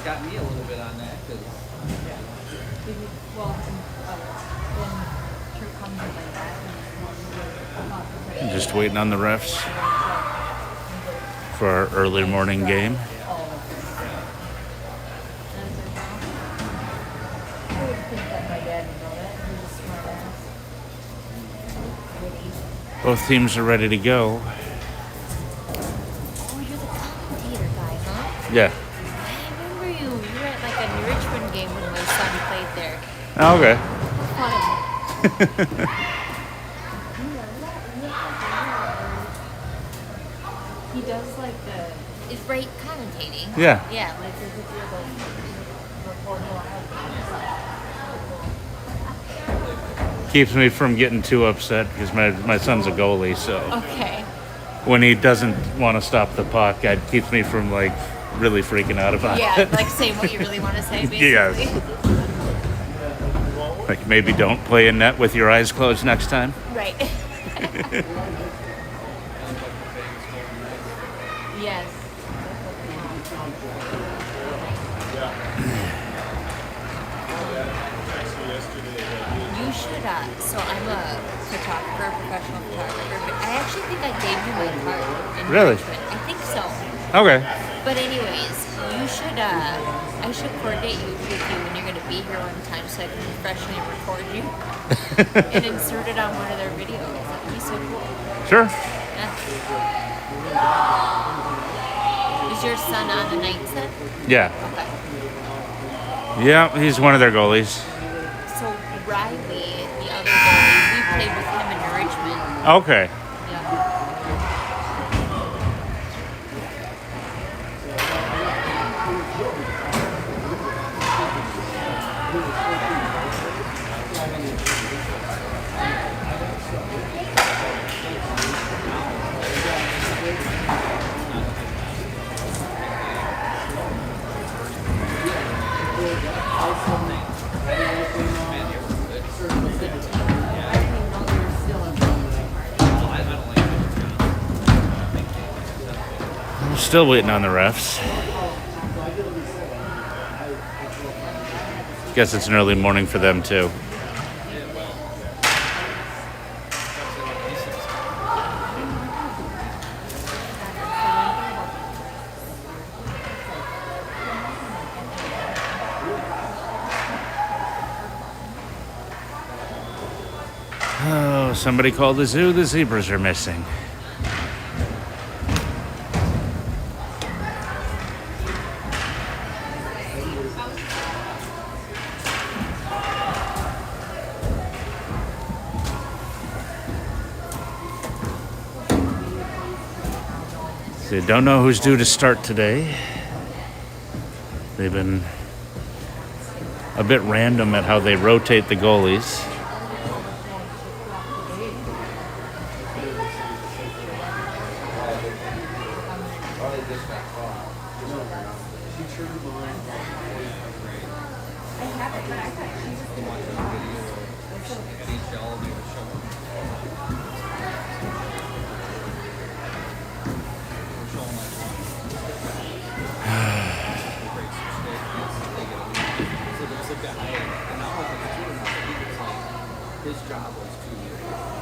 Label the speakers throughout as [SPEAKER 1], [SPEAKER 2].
[SPEAKER 1] got me a little bit on that because.
[SPEAKER 2] Just waiting on the refs for our early morning game. Both teams are ready to go.
[SPEAKER 3] Oh, you're the commentator guy, huh?
[SPEAKER 2] Yeah.
[SPEAKER 3] I remember you. You were at like a New Richmond game when my son played there.
[SPEAKER 2] Oh, okay.
[SPEAKER 3] Fun. He does like the. It's right commentating.
[SPEAKER 2] Yeah.
[SPEAKER 3] Yeah, like as if you're like reporting live.
[SPEAKER 2] Keeps me from getting too upset because my son's a goalie, so
[SPEAKER 3] Okay.
[SPEAKER 2] when he doesn't want to stop the puck, it keeps me from like really freaking out about
[SPEAKER 3] Yeah,
[SPEAKER 2] it.
[SPEAKER 3] like saying what you really want to say, basically.
[SPEAKER 2] Yes. Like maybe don't play in net with your eyes closed next time.
[SPEAKER 3] Right. Yes. You should, so I'm a photographer, professional photographer, but I actually think I gave you my card in
[SPEAKER 2] Really?
[SPEAKER 3] Richmond. I think so.
[SPEAKER 2] Okay.
[SPEAKER 3] But anyways, you should, I should coordinate with you when you're going to be here one time so I can professionally record you and insert it on one of their videos. That would be so cool.
[SPEAKER 2] Sure.
[SPEAKER 3] Yeah. Is your son on the night set?
[SPEAKER 2] Yeah.
[SPEAKER 3] Okay.
[SPEAKER 2] Yeah, he's one of their goalies.
[SPEAKER 3] So Riley, the other goalie, we played with him in Richmond.
[SPEAKER 2] Okay.
[SPEAKER 3] Yeah.
[SPEAKER 2] I'm still waiting on the refs. Guess it's an early morning for them too. Oh, somebody called the zoo. The zebras are missing. They don't know who's due to start today. They've been a bit random at how they rotate the goalies.
[SPEAKER 1] His job was to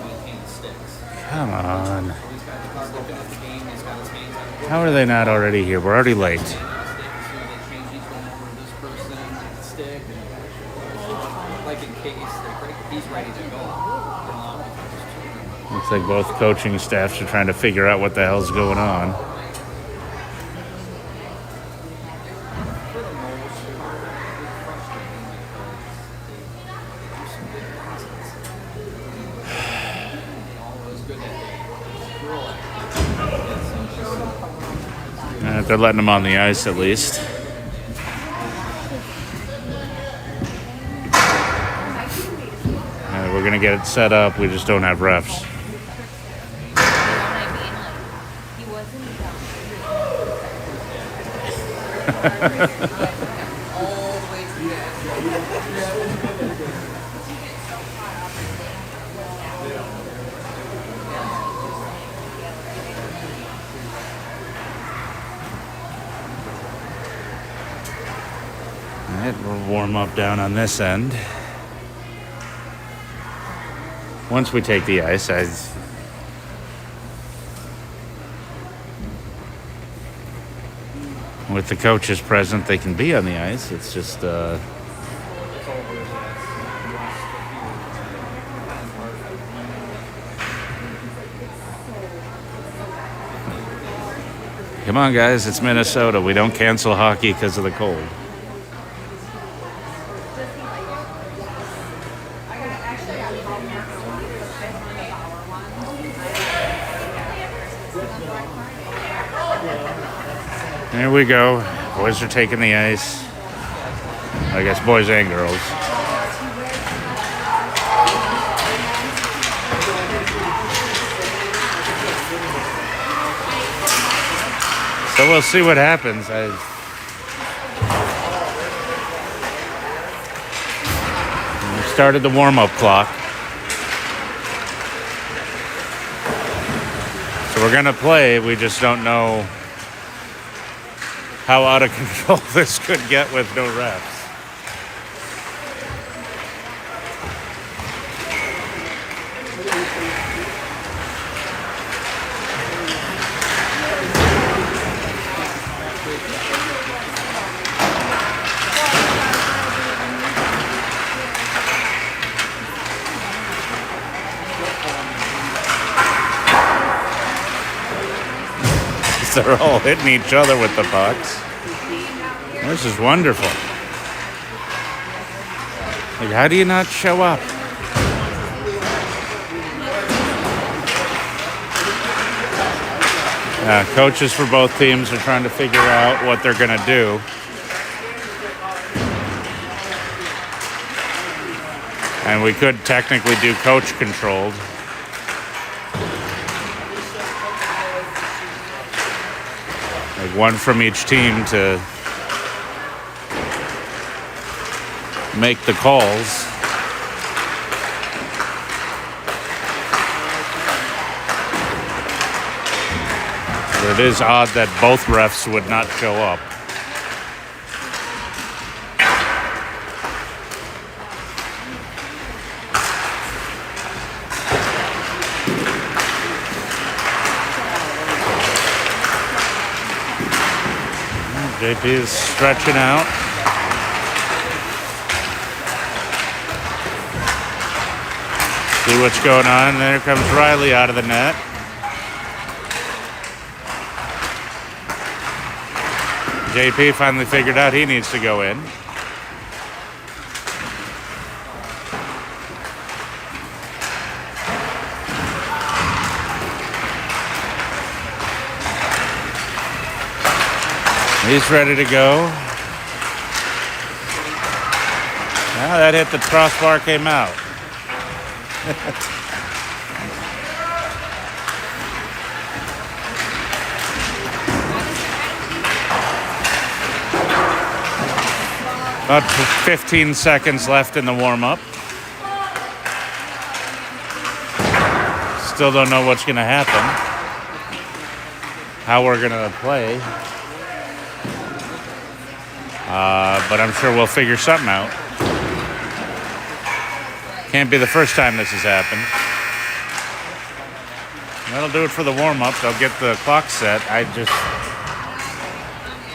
[SPEAKER 1] maintain the sticks.
[SPEAKER 2] Come on.
[SPEAKER 1] He's got looking at the game. He's got his hands on the
[SPEAKER 2] How are they not already here? We're already late.
[SPEAKER 1] stick. So they change each one over to this person, the stick, and like in case they break, he's ready to go.
[SPEAKER 2] Looks like both coaching staffs are trying to figure out what the hell's going on. They're letting them on the ice at least. We're going to get it set up. We just don't have refs. Alright, we'll warm up down on this end. Once we take the ice, with the coaches present, they can be on the ice. It's just come on, guys, it's Minnesota. We don't cancel hockey because of the cold. Here we go. Boys are taking the ice. I guess boys and girls. So we'll see what happens. We started the warm-up clock. So we're going to play. We just don't know how out of control this could get with no refs. They're all hitting each other with the pucks. This is wonderful. Like, how do you not show up? Coaches for both teams are trying to figure out what they're going to do. And we could technically do coach controlled. Like one from each team to make the calls. But it is odd that both refs would not show up. JP is stretching out. See what's going on. There comes Riley out of the net. JP finally figured out he needs to go in. He's ready to go. Now that hit the crossbar, came out. About 15 seconds left in the warm-up. Still don't know what's going to happen. How we're going to play. But I'm sure we'll figure something out. Can't be the first time this has happened. That'll do it for the warm-up. They'll get the clock set. I just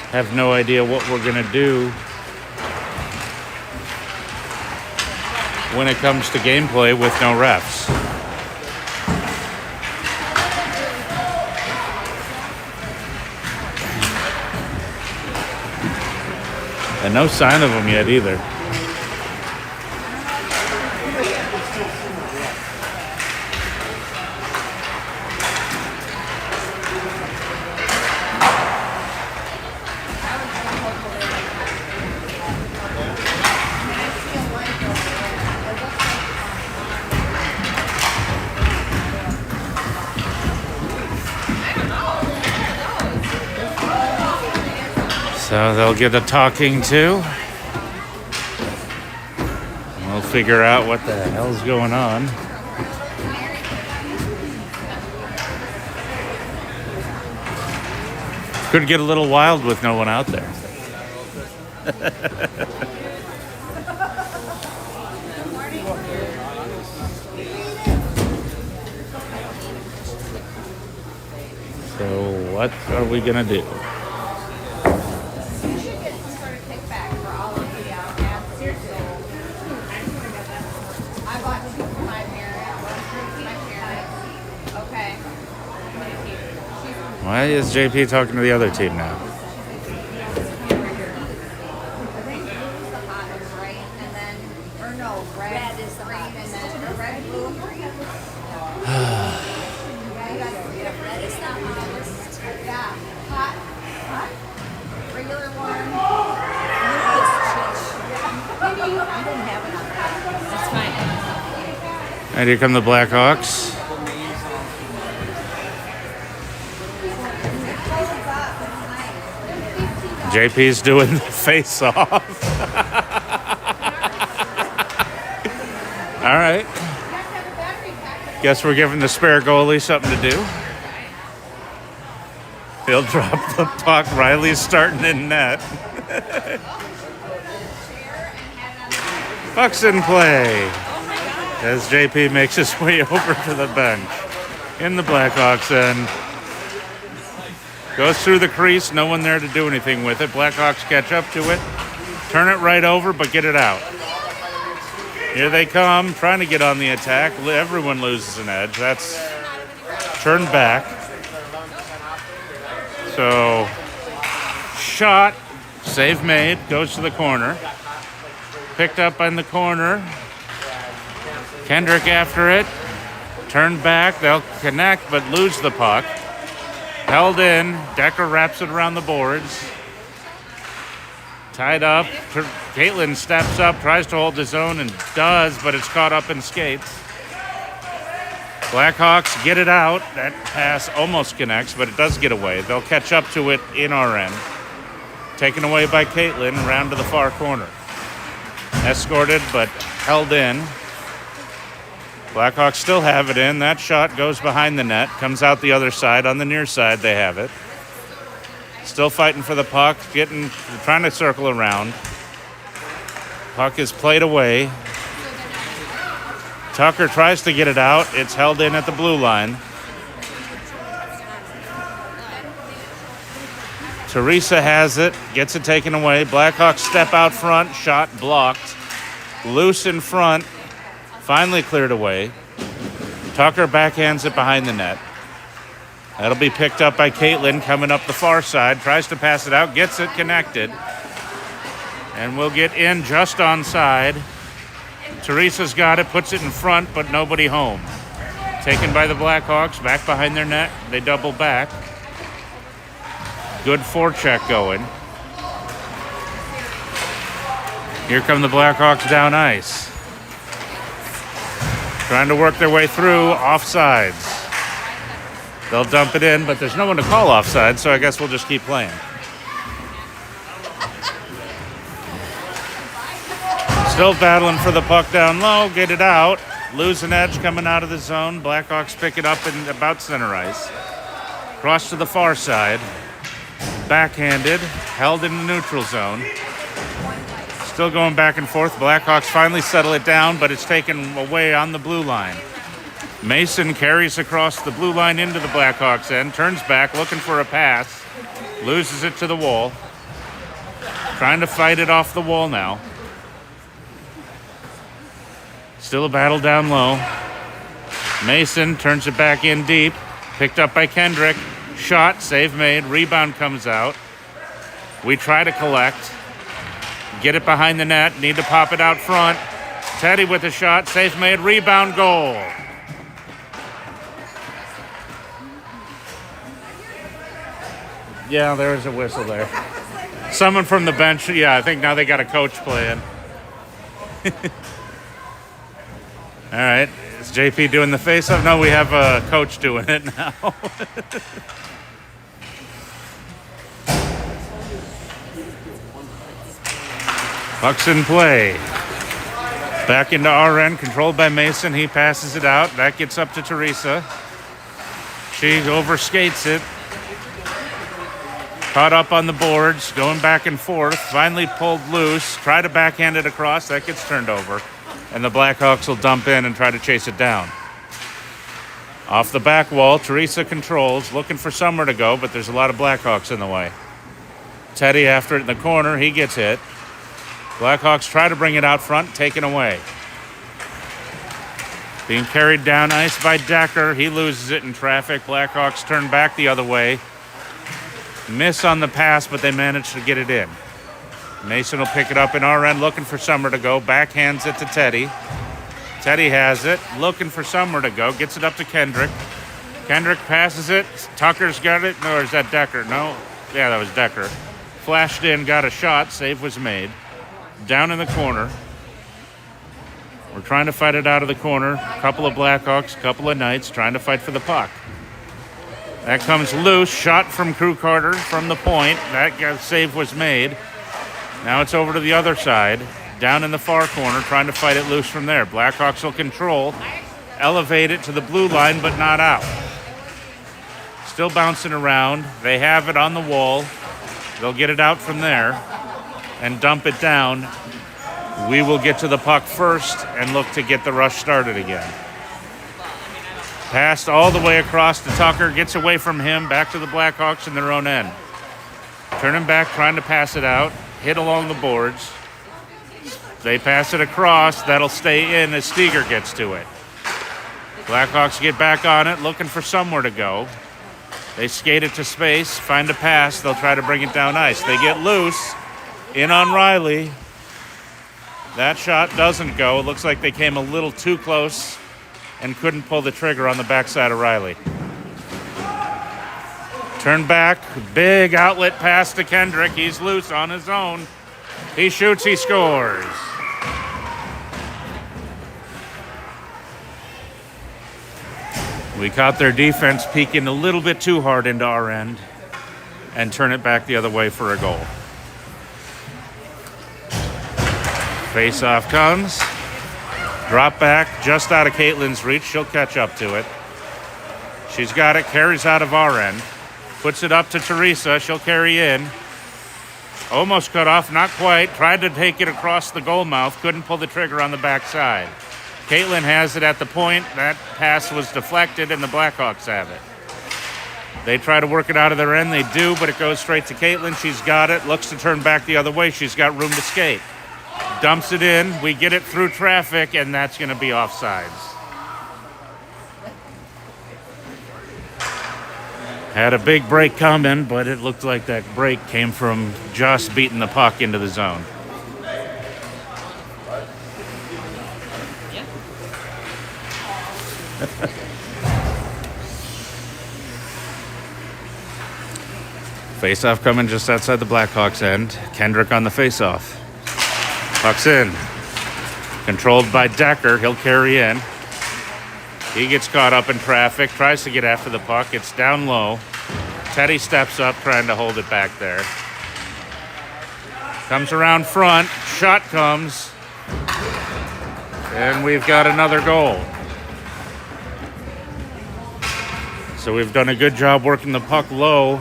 [SPEAKER 2] have no idea what we're going to do when it comes to gameplay with no refs. And no sign of them yet either. So they'll get a talking to. We'll figure out what the hell's going on. Could get a little wild with no one out there. What are we going to do?
[SPEAKER 3] You should get some sort of kickback for all of the ads. Seriously. I bought 2 for my parents, 1 for my parents. Okay.
[SPEAKER 2] Why is JP talking to the other team now?
[SPEAKER 3] The hot is right, and then, or no, red is the hot, and then red, blue, and green. Red is the hottest. Yeah, hot, regular one. I don't have it on that. That's fine.
[SPEAKER 2] And here come the Blackhawks. JP's doing the face-off. All right. Guess we're giving the spare goalie something to do. He'll drop the puck. Riley's starting in net. Puck's in play as JP makes his way over to the bench in the Blackhawks end. Goes through the crease, no one there to do anything with it. Blackhawks catch up to it, turn it right over, but get it out. Here they come, trying to get on the attack. Everyone loses an edge. That's turned back. So, shot, save made, goes to the corner. Picked up in the corner. Kendrick after it. Turned back, they'll connect, but lose the puck. Held in. Decker wraps it around the boards. Tied up. Caitlin steps up, tries to hold his own, and does, but it's caught up in skates. Blackhawks get it out. That pass almost connects, but it does get away. They'll catch up to it in our end. Taken away by Caitlin, around to the far corner. Escorted, but held in. Blackhawks still have it in. That shot goes behind the net, comes out the other side. On the near side, they have it. Still fighting for the puck, trying to circle around. Puck is played away. Tucker tries to get it out. It's held in at the blue line. Teresa has it, gets it taken away. Blackhawks step out front, shot blocked. Loose in front. Finally cleared away. Tucker backhands it behind the net. That'll be picked up by Caitlin coming up the far side. Tries to pass it out, gets it connected. And we'll get in just onside. Teresa's got it, puts it in front, but nobody home. Taken by the Blackhawks, back behind their net. They double back. Good forecheck going. Here come the Blackhawks down ice. Trying to work their way through, offsides. They'll dump it in, but there's no one to call offside, so I guess we'll just keep playing. Still battling for the puck down low, get it out. Lose an edge coming out of the zone. Blackhawks pick it up in about center ice. Cross to the far side. Backhanded, held in the neutral zone. Still going back and forth. Blackhawks finally settle it down, but it's taken away on the blue line. Mason carries across the blue line into the Blackhawks end, turns back, looking for a pass, loses it to the wall. Trying to fight it off the wall now. Still a battle down low. Mason turns it back in deep, picked up by Kendrick. Shot, save made, rebound comes out. We try to collect. Get it behind the net, need to pop it out front. Teddy with a shot, save made, rebound, goal. Yeah, there was a whistle there. Someone from the bench, yeah, I think now they got a coach playing. All right, is JP doing the face-off? No, we have a coach doing it now. Puck's in play. Back into our end, controlled by Mason. He passes it out. That gets up to Teresa. She overskates it. Caught up on the boards, going back and forth. Finally pulled loose. Try to backhand it across. That gets turned over. And the Blackhawks will dump in and try to chase it down. Off the back wall, Teresa controls, looking for somewhere to go, but there's a lot of Blackhawks in the way. Teddy after it in the corner, he gets hit. Blackhawks try to bring it out front, taken away. Being carried down ice by Decker, he loses it in traffic. Blackhawks turn back the other way. Miss on the pass, but they manage to get it in. Mason will pick it up in our end, looking for somewhere to go. Backhands it to Teddy. Teddy has it, looking for somewhere to go. Gets it up to Kendrick. Kendrick passes it. Tucker's got it. No, or is that Decker? No. Yeah, that was Decker. Flashed in, got a shot. Save was made. Down in the corner. We're trying to fight it out of the corner. A couple of Blackhawks, a couple of Knights trying to fight for the puck. That comes loose. Shot from Crew Carter from the point. That save was made. Now it's over to the other side. Down in the far corner, trying to fight it loose from there. Blackhawks will control. Elevate it to the blue line, but not out. Still bouncing around. They have it on the wall. They'll get it out from there and dump it down. We will get to the puck first and look to get the rush started again. Passed all the way across to Tucker. Gets away from him. Back to the Blackhawks in their own end. Turning back, trying to pass it out. Hit along the boards. They pass it across. That'll stay in as Steger gets to it. Blackhawks get back on it, looking for somewhere to go. They skate it to space, find a pass. They'll try to bring it down ice. They get loose. In on Riley. That shot doesn't go. It looks like they came a little too close and couldn't pull the trigger on the backside of Riley. Turn back. Big outlet pass to Kendrick. He's loose on his own. He shoots, he scores. We caught their defense peeking a little bit too hard into our end and turn it back the other way for a goal. Face-off comes. Drop back just out of Caitlin's reach. She'll catch up to it. She's got it, carries out of our end. Puts it up to Teresa. She'll carry in. Almost cut off, not quite. Tried to take it across the goal mouth. Couldn't pull the trigger on the backside. Caitlin has it at the point. That pass was deflected, and the Blackhawks have it. They try to work it out of their end. They do, but it goes straight to Caitlin. She's got it. Looks to turn back the other way. She's got room to skate. Dumps it in. We get it through traffic, and that's going to be offsides. Had a big break coming, but it looked like that break came from just beating the puck into the zone. Face-off coming just outside the Blackhawks end. Kendrick on the face-off. Puck's in. Controlled by Decker. He'll carry in. He gets caught up in traffic. Tries to get after the puck. It's down low. Teddy steps up trying to hold it back there. Comes around front. Shot comes. And we've got another goal. So we've done a good job working the puck low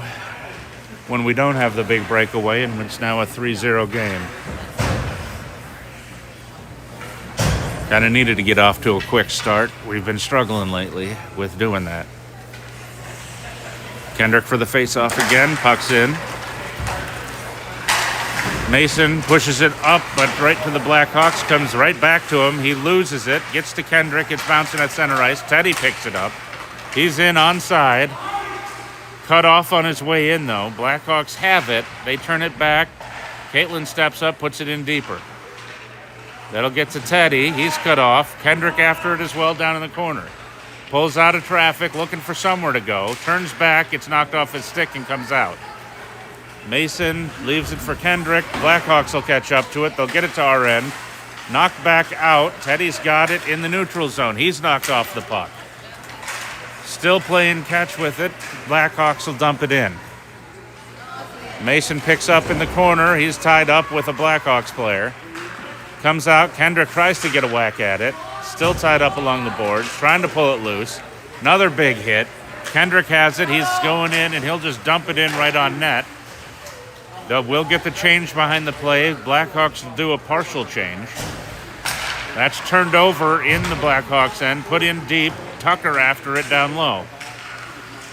[SPEAKER 2] when we don't have the big breakaway, and it's now a 3-0 game. Kind of needed to get off to a quick start. We've been struggling lately with doing that. Kendrick for the face-off again. Puck's in. Mason pushes it up, but right to the Blackhawks. Comes right back to him. He loses it. Gets to Kendrick. It's bouncing at center ice. Teddy picks it up. He's in onside. Cut off on his way in, though. Blackhawks have it. They turn it back. Caitlin steps up, puts it in deeper. That'll get to Teddy. He's cut off. Kendrick after it as well down in the corner. Pulls out of traffic, looking for somewhere to go. Turns back. It's knocked off his stick and comes out. Mason leaves it for Kendrick. Blackhawks will catch up to it. They'll get it to our end. Knocked back out. Teddy's got it in the neutral zone. He's knocked off the puck. Still playing catch with it. Blackhawks will dump it in. Mason picks up in the corner. He's tied up with a Blackhawks player. Comes out. Kendrick tries to get a whack at it. Still tied up along the boards. Trying to pull it loose. Another big hit. Kendrick has it. He's going in, and he'll just dump it in right on net. We'll get the change behind the play. Blackhawks will do a partial change. That's turned over in the Blackhawks end. Put in deep. Tucker after it down low.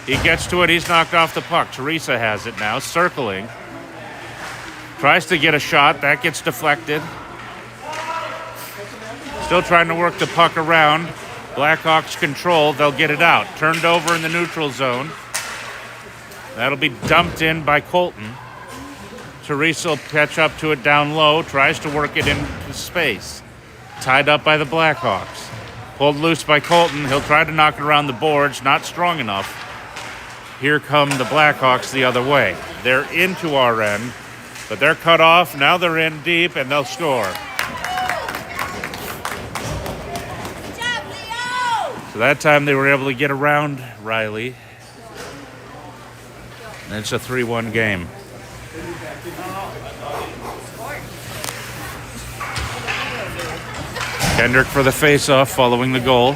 [SPEAKER 2] He gets to it. He's knocked off the puck. Teresa has it now, circling. Tries to get a shot. That gets deflected. Still trying to work the puck around. Blackhawks control. They'll get it out. Turned over in the neutral zone. That'll be dumped in by Colton. Teresa will catch up to it down low. Tries to work it into space. Tied up by the Blackhawks. Pulled loose by Colton. He'll try to knock it around the boards. Not strong enough. Here come the Blackhawks the other way. They're into our end, but they're cut off. Now they're in deep, and they'll score. So that time they were able to get around Riley. And it's a 3-1 game. Kendrick for the face-off following the goal.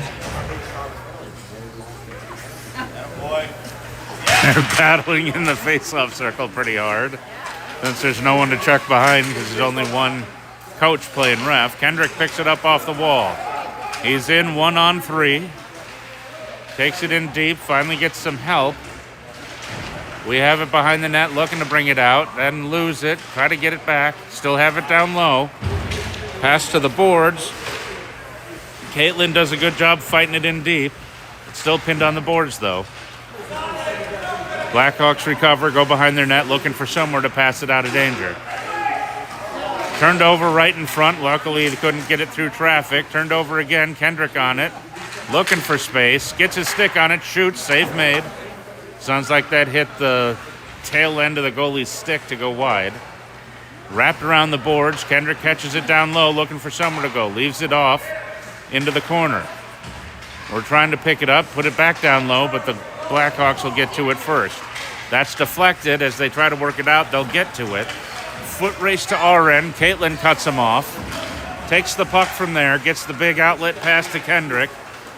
[SPEAKER 2] They're battling in the face-off circle pretty hard. Since there's no one to check behind because there's only one coach playing ref. Kendrick picks it up off the wall. He's in 1-on-3. Takes it in deep, finally gets some help. We have it behind the net, looking to bring it out, then lose it, try to get it back, still have it down low. Pass to the boards. Caitlin does a good job fighting it in deep. It's still pinned on the boards, though. Blackhawks recover, go behind their net, looking for somewhere to pass it out of danger. Turned over right in front. Luckily, they couldn't get it through traffic. Turned over again, Kendrick on it. Looking for space. Gets his stick on it, shoots, save made. Sounds like that hit the tail end of the goalie's stick to go wide. Wrapped around the boards. Kendrick catches it down low, looking for somewhere to go. Leaves it off into the corner. We're trying to pick it up, put it back down low, but the Blackhawks will get to it first. That's deflected. As they try to work it out, they'll get to it. Foot race to our end. Caitlin cuts him off. Takes the puck from there, gets the big outlet pass to Kendrick,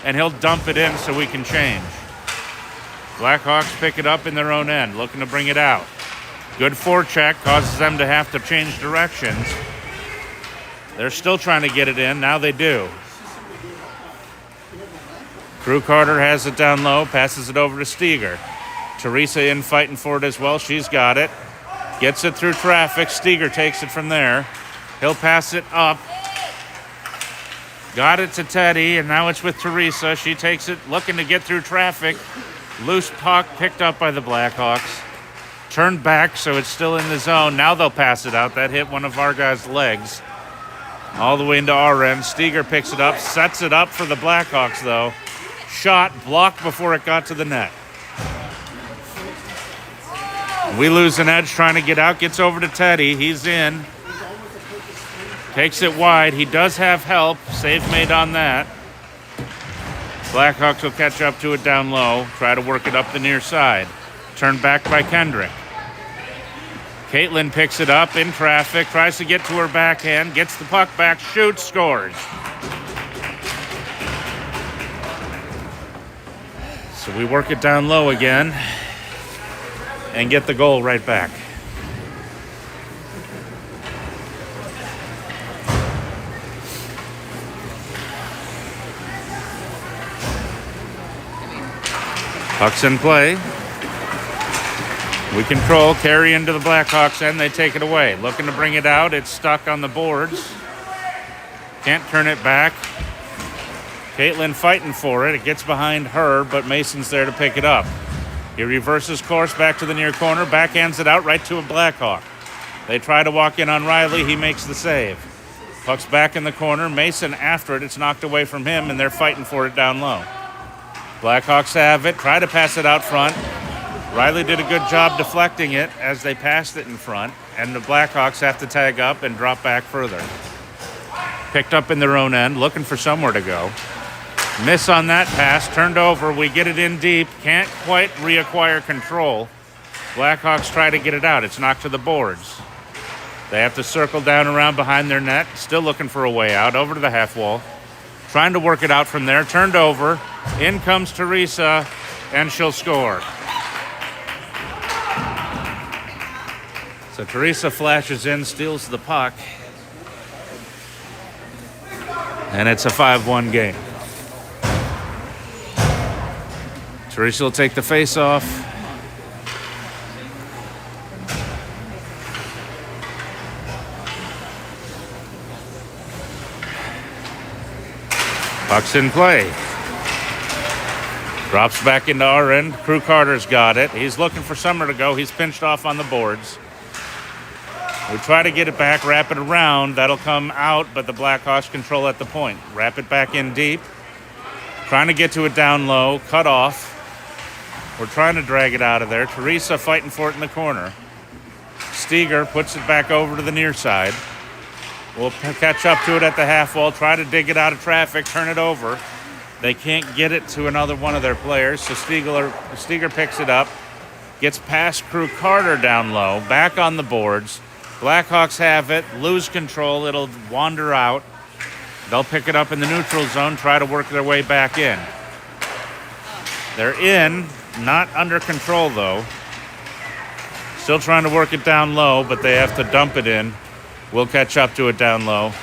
[SPEAKER 2] and he'll dump it in so we can change. Blackhawks pick it up in their own end, looking to bring it out. Good forecheck, causes them to have to change directions. They're still trying to get it in. Now they do. Drew Carter has it down low, passes it over to Steger. Teresa in fighting for it as well. She's got it. Gets it through traffic. Steger takes it from there. He'll pass it up. Got it to Teddy, and now it's with Teresa. She takes it, looking to get through traffic. Loose puck picked up by the Blackhawks. Turned back, so it's still in the zone. Now they'll pass it out. That hit one of our guys' legs. All the way into our end. Steger picks it up, sets it up for the Blackhawks, though. Shot blocked before it got to the net. We lose an edge trying to get out. Gets over to Teddy. He's in. Takes it wide. He does have help. Save made on that. Blackhawks will catch up to it down low. Try to work it up the near side. Turned back by Kendrick. Caitlin picks it up in traffic. Tries to get to her backhand. Gets the puck back. Shoots. Scores. So we work it down low again and get the goal right back. Puck's in play. We control, carry into the Blackhawks end. They take it away. Looking to bring it out. It's stuck on the boards. Can't turn it back. Caitlin fighting for it. It gets behind her, but Mason's there to pick it up. He reverses course back to the near corner. Backhands it out right to a Blackhawk. They try to walk in on Riley. He makes the save. Puck's back in the corner. Mason after it. It's knocked away from him, and they're fighting for it down low. Blackhawks have it. Try to pass it out front. Riley did a good job deflecting it as they passed it in front, and the Blackhawks have to tag up and drop back further. Picked up in their own end, looking for somewhere to go. Miss on that pass, turned over. We get it in deep. Can't quite reacquire control. Blackhawks try to get it out. It's knocked to the boards. They have to circle down around behind their net. Still looking for a way out. Over to the half wall. Trying to work it out from there. Turned over. In comes Teresa, and she'll score. So Teresa flashes in, steals the puck. And it's a 5-1 game. Teresa will take the face off. Puck's in play. Drops back into our end. Crew Carter's got it. He's looking for somewhere to go. He's pinched off on the boards. We try to get it back, wrap it around. That'll come out, but the Blackhawks control at the point. Wrap it back in deep. Trying to get to it down low. Cut off. We're trying to drag it out of there. Teresa fighting for it in the corner. Steger puts it back over to the near side. We'll catch up to it at the half wall. Try to dig it out of traffic. Turn it over. They can't get it to another one of their players, so Steger picks it up. Gets past Crew Carter down low. Back on the boards. Blackhawks have it. Lose control. It'll wander out. They'll pick it up in the neutral zone. Try to work their way back in. They're in. Not under control, though. Still trying to work it down low, but they have to dump it in. We'll catch up to it down low.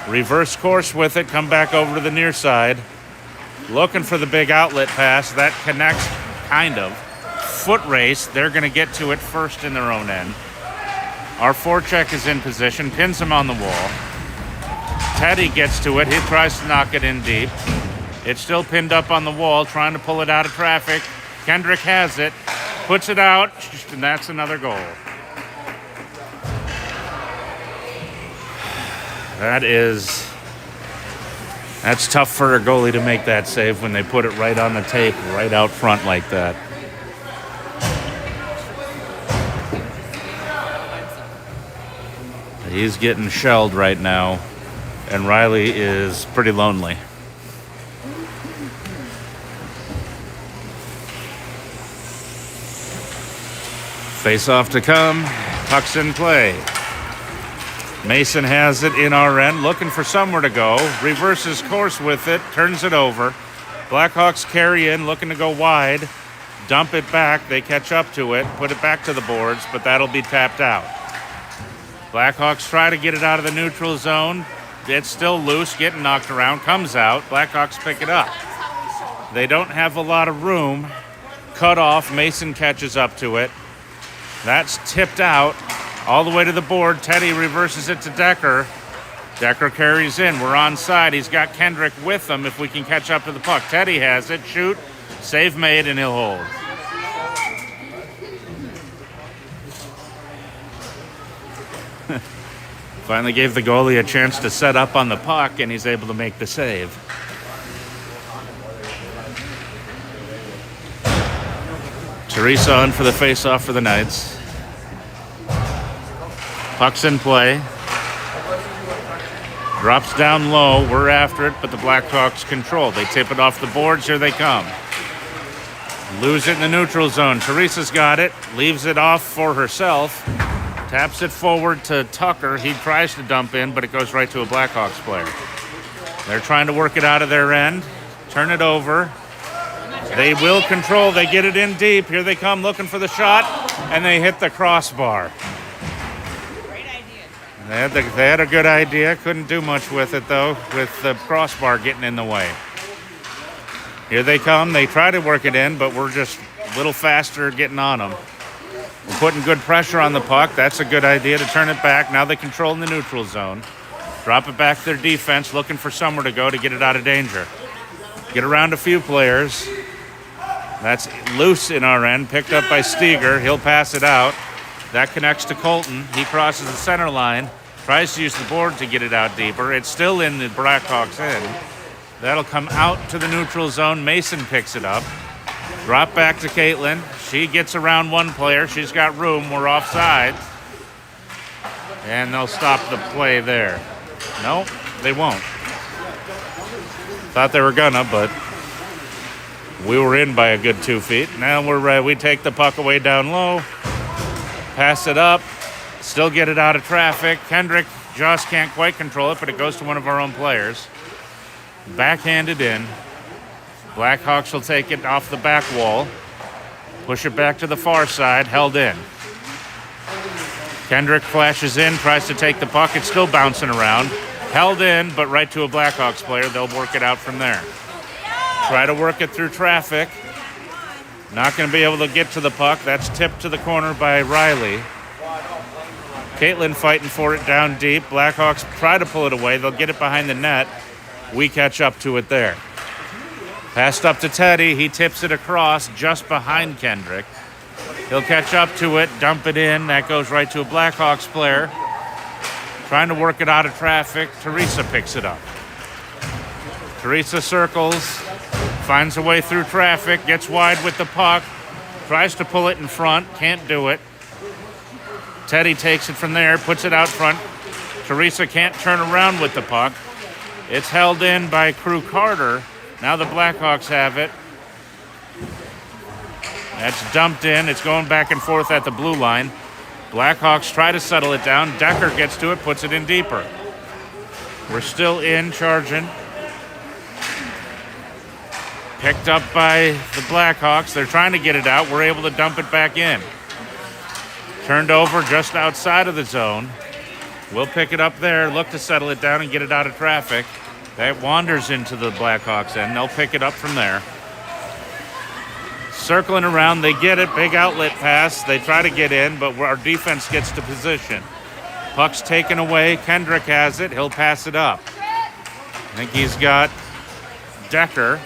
[SPEAKER 2] Reverse course with it. Come back over to the near side. Looking for the big outlet pass. That connects, kind of. Foot race. They're going to get to it first in their own end. Our forecheck is in position. Pins him on the wall. Teddy gets to it. He tries to knock it in deep. It's still pinned up on the wall, trying to pull it out of traffic. Kendrick has it. Puts it out. And that's another goal. That's tough for a goalie to make that save when they put it right on the tape, right out front like that. He's getting shelled right now, and Riley is pretty lonely. Face off to come. Puck's in play. Mason has it in our end, looking for somewhere to go. Reverses course with it, turns it over. Blackhawks carry in, looking to go wide. Dump it back. They catch up to it, put it back to the boards, but that'll be tapped out. Blackhawks try to get it out of the neutral zone. It's still loose, getting knocked around, comes out. Blackhawks pick it up. They don't have a lot of room. Cut off. Mason catches up to it. That's tipped out. All the way to the board. Teddy reverses it to Decker. Decker carries in. We're onside. He's got Kendrick with him if we can catch up to the puck. Teddy has it. Shoot. Save made, and he'll hold. Finally gave the goalie a chance to set up on the puck, and he's able to make the save. Teresa on for the face-off for the Knights. Puck's in play. Drops down low. We're after it, but the Blackhawks control. They tip it off the boards. Here they come. Lose it in the neutral zone. Teresa's got it. Leaves it off for herself. Taps it forward to Tucker. He tries to dump in, but it goes right to a Blackhawks player. They're trying to work it out of their end. Turn it over. They will control. They get it in deep. Here they come looking for the shot, and they hit the crossbar. They had a good idea. Couldn't do much with it, though, with the crossbar getting in the way. Here they come. They try to work it in, but we're just a little faster getting on them. We're putting good pressure on the puck. That's a good idea to turn it back. Now they control in the neutral zone. Drop it back to their defense, looking for somewhere to go to get it out of danger. Get around a few players. That's loose in our end, picked up by Steger. He'll pass it out. That connects to Colton. He crosses the center line. Tries to use the board to get it out deeper. It's still in the Blackhawks' end. That'll come out to the neutral zone. Mason picks it up. Drop back to Caitlin. She gets around one player. She's got room. We're offside. And they'll stop the play there. No, they won't. Thought they were gonna, but we were in by a good 2 feet. Now we take the puck away down low. Pass it up. Still get it out of traffic. Kendrick just can't quite control it, but it goes to one of our own players. Backhanded in. Blackhawks will take it off the back wall. Push it back to the far side. Held in. Kendrick flashes in, tries to take the puck. It's still bouncing around. Held in, but right to a Blackhawks player. They'll work it out from there. Try to work it through traffic. Not going to be able to get to the puck. That's tipped to the corner by Riley. Caitlin fighting for it down deep. Blackhawks try to pull it away. They'll get it behind the net. We catch up to it there. Passed up to Teddy. He tips it across just behind Kendrick. He'll catch up to it, dump it in. That goes right to a Blackhawks player. Trying to work it out of traffic. Teresa picks it up. Teresa circles, finds a way through traffic, gets wide with the puck, tries to pull it in front, can't do it. Teddy takes it from there, puts it out front. Teresa can't turn around with the puck. It's held in by Crew Carter. Now the Blackhawks have it. That's dumped in. It's going back and forth at the blue line. Blackhawks try to settle it down. Decker gets to it, puts it in deeper. We're still in, charging. Picked up by the Blackhawks. They're trying to get it out. We're able to dump it back in. Turned over just outside of the zone. We'll pick it up there, look to settle it down and get it out of traffic. That wanders into the Blackhawks end. They'll pick it up from there. Circling around, they get it. Big outlet pass. They try to get in, but our defense gets to position. Puck's taken away. Kendrick has it. He'll pass it up. I think he's got Decker.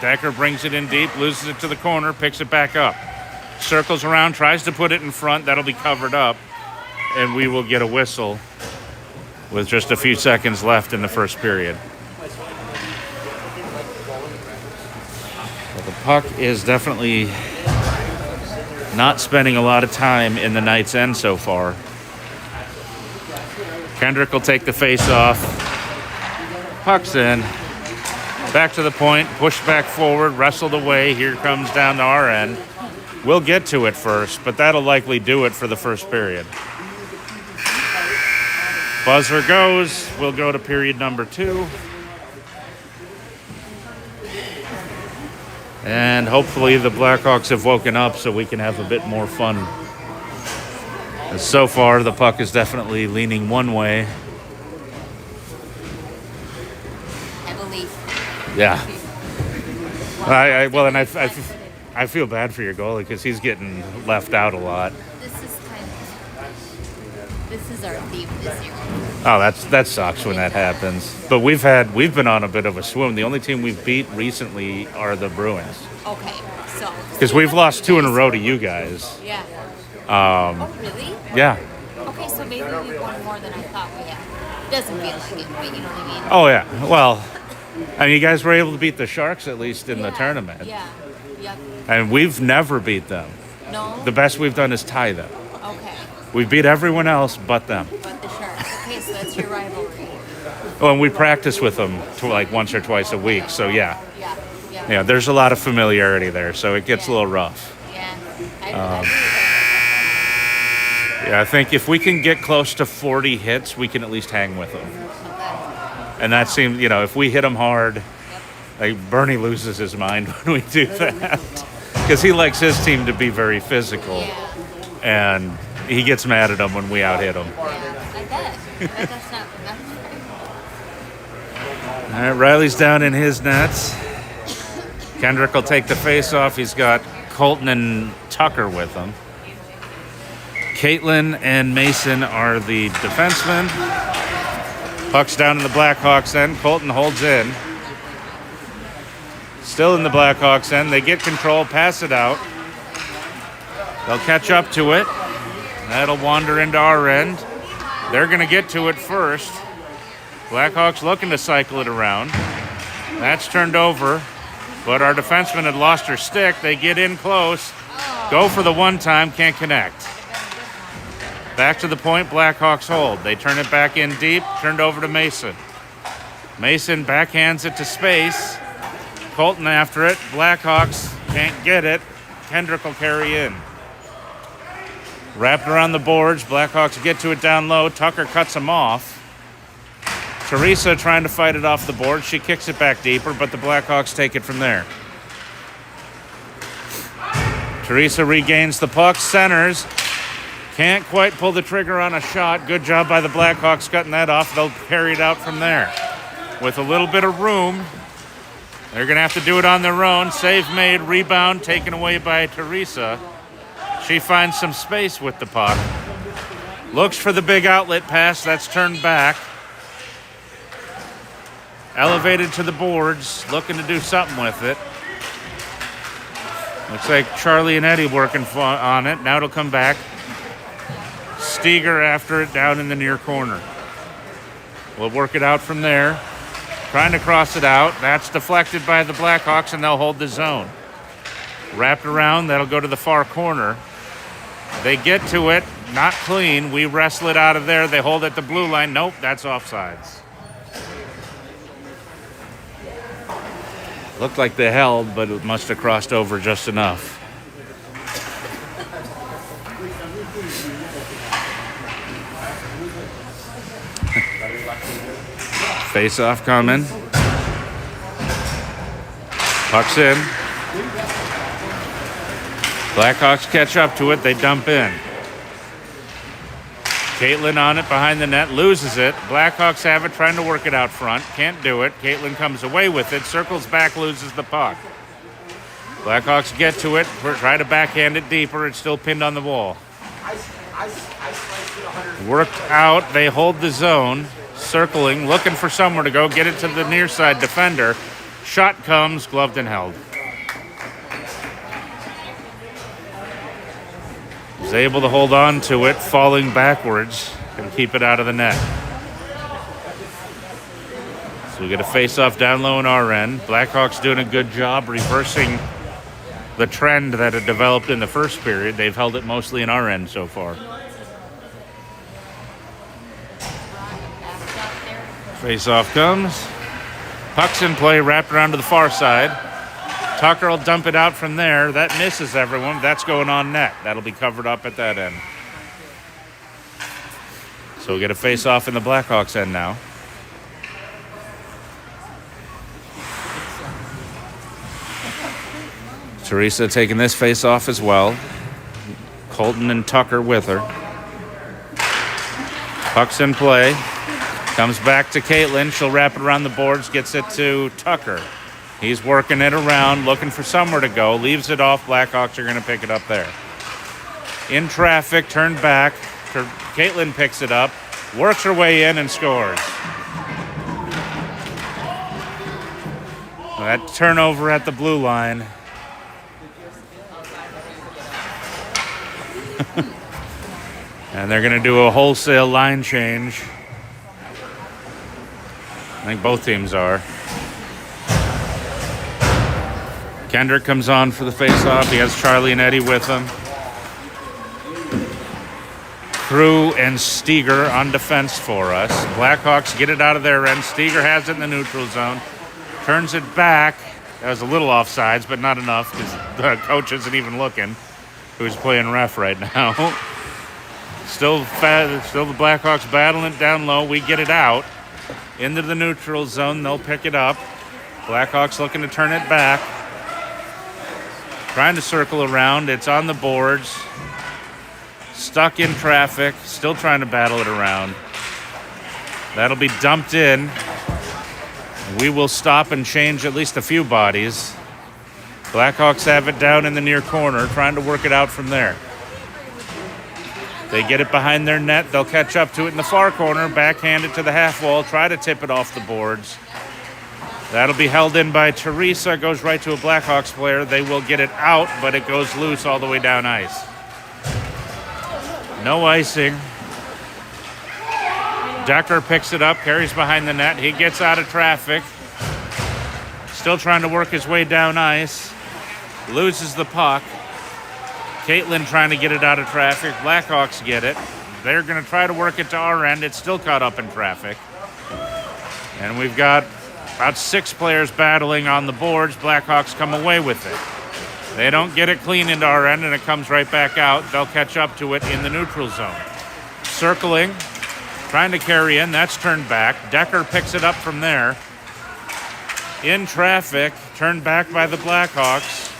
[SPEAKER 2] Decker brings it in deep, loses it to the corner, picks it back up. Circles around, tries to put it in front. That'll be covered up, and we will get a whistle with just a few seconds left in the first period. Well, the puck is definitely not spending a lot of time in the Knights' end so far. Kendrick will take the face off. Puck's in. Back to the point, pushed back forward, wrestled away. Here comes down to our end. We'll get to it first, but that'll likely do it for the first period. Buzzer goes. We'll go to period number 2. And hopefully the Blackhawks have woken up so we can have a bit more fun. And so far, the puck is definitely leaning one way. Yeah. I feel bad for your goalie because he's getting left out a lot.
[SPEAKER 3] This is our theme this year.
[SPEAKER 2] Oh, that sucks when that happens. But we've been on a bit of a swim. The only team we've beat recently are the Bruins.
[SPEAKER 3] Okay, so
[SPEAKER 2] because we've lost 2 in a row to you guys.
[SPEAKER 3] Yeah.
[SPEAKER 2] Oh,
[SPEAKER 3] really?
[SPEAKER 2] Yeah.
[SPEAKER 3] Okay, so maybe we won more than I thought we had. It doesn't feel like it, but you know what I mean?
[SPEAKER 2] Oh yeah. Well, I mean, you guys were able to beat the Sharks at least in the tournament.
[SPEAKER 3] Yeah. Yep.
[SPEAKER 2] And we've never beat them.
[SPEAKER 3] No.
[SPEAKER 2] The best we've done is tie them.
[SPEAKER 3] Okay.
[SPEAKER 2] We beat everyone else but them.
[SPEAKER 3] But the Sharks. Okay, so that's your rivalry.
[SPEAKER 2] Well, and we practice with them like once or twice a week. So yeah.
[SPEAKER 3] Yeah.
[SPEAKER 2] Yeah, there's a lot of familiarity there, so it gets a little rough.
[SPEAKER 3] Yeah.
[SPEAKER 2] Yeah, I think if we can get close to 40 hits, we can at least hang with them. And that seems, if we hit them hard, like Bernie loses his mind when we do that. Because he likes his team to be very physical.
[SPEAKER 3] Yeah.
[SPEAKER 2] And he gets mad at them when we out hit him.
[SPEAKER 3] Yeah, I bet. That's not
[SPEAKER 2] All right, Riley's down in his nets. Kendrick will take the face off. He's got Colton and Tucker with him. Caitlin and Mason are the defensemen. Puck's down in the Blackhawks end. Colton holds in. Still in the Blackhawks end. They get control, pass it out. They'll catch up to it. That'll wander into our end. They're going to get to it first. Blackhawks looking to cycle it around. That's turned over, but our defenseman had lost her stick. They get in close. Go for the one time, can't connect. Back to the point, Blackhawks hold. They turn it back in deep, turned over to Mason. Mason backhands it to space. Colton after it. Blackhawks can't get it. Kendrick will carry in. Wrapped around the boards. Blackhawks get to it down low. Tucker cuts him off. Teresa trying to fight it off the board. She kicks it back deeper, but the Blackhawks take it from there. Teresa regains the puck, centers. Can't quite pull the trigger on a shot. Good job by the Blackhawks cutting that off. They'll carry it out from there. With a little bit of room, They're going to have to do it on their own. Save made, rebound taken away by Teresa. She finds some space with the puck. Looks for the big outlet pass. That's turned back. Elevated to the boards, looking to do something with it. Looks like Charlie and Eddie working on it. Now it'll come back. Steger after it down in the near corner. We'll work it out from there. Trying to cross it out. That's deflected by the Blackhawks, and they'll hold the zone. Wrapped around, that'll go to the far corner. They get to it, not clean. We wrestle it out of there. They hold at the blue line. Nope, that's offsides. Looked like they held, but it must have crossed over just enough. Face-off coming. Puck's in. Blackhawks catch up to it. They dump in. Caitlin on it behind the net. Loses it. Blackhawks have it, trying to work it out front. Can't do it. Caitlin comes away with it. Circles back, loses the puck. Blackhawks get to it. Try to backhand it deeper. It's still pinned on the wall. Worked out. They hold the zone. Circling, looking for somewhere to go. Get it to the near side defender. Shot comes, gloved and held. Was able to hold on to it, falling backwards, and keep it out of the net. So we get a face-off down low in our end. Blackhawks doing a good job reversing the trend that had developed in the first period. They've held it mostly in our end so far. Face-off comes. Puck's in play, wrapped around to the far side. Tucker will dump it out from there. That misses everyone. That's going on net. That'll be covered up at that end. So we get a face-off in the Blackhawks end now. Teresa taking this face-off as well. Colton and Tucker with her. Puck's in play. Comes back to Caitlin. She'll wrap it around the boards, gets it to Tucker. He's working it around, looking for somewhere to go. Leaves it off. Blackhawks are going to pick it up there. In traffic, turned back. Caitlin picks it up, works her way in and scores. That turnover at the blue line. And they're going to do a wholesale line change. I think both teams are. Kendrick comes on for the face-off. He has Charlie and Eddie with him. Crew and Steger on defense for us. Blackhawks get it out of their end. Steger has it in the neutral zone. Turns it back. That was a little offsides, but not enough because the coach isn't even looking. Who's playing ref right now. Still the Blackhawks battling it down low. We get it out. Into the neutral zone, they'll pick it up. Blackhawks looking to turn it back. Trying to circle around. It's on the boards. Stuck in traffic. Still trying to battle it around. That'll be dumped in. We will stop and change at least a few bodies. Blackhawks have it down in the near corner, trying to work it out from there. They get it behind their net. They'll catch up to it in the far corner, backhand it to the half wall, try to tip it off the boards. That'll be held in by Teresa, goes right to a Blackhawks player. They will get it out, but it goes loose all the way down ice. No icing. Decker picks it up, carries behind the net. He gets out of traffic. Still trying to work his way down ice. Loses the puck. Caitlin trying to get it out of traffic. Blackhawks get it. They're going to try to work it to our end. It's still caught up in traffic. And we've got about 6 players battling on the boards. Blackhawks come away with it. They don't get it clean into our end, and it comes right back out. They'll catch up to it in the neutral zone. Circling, trying to carry in. That's turned back. Decker picks it up from there. In traffic, turned back by the Blackhawks.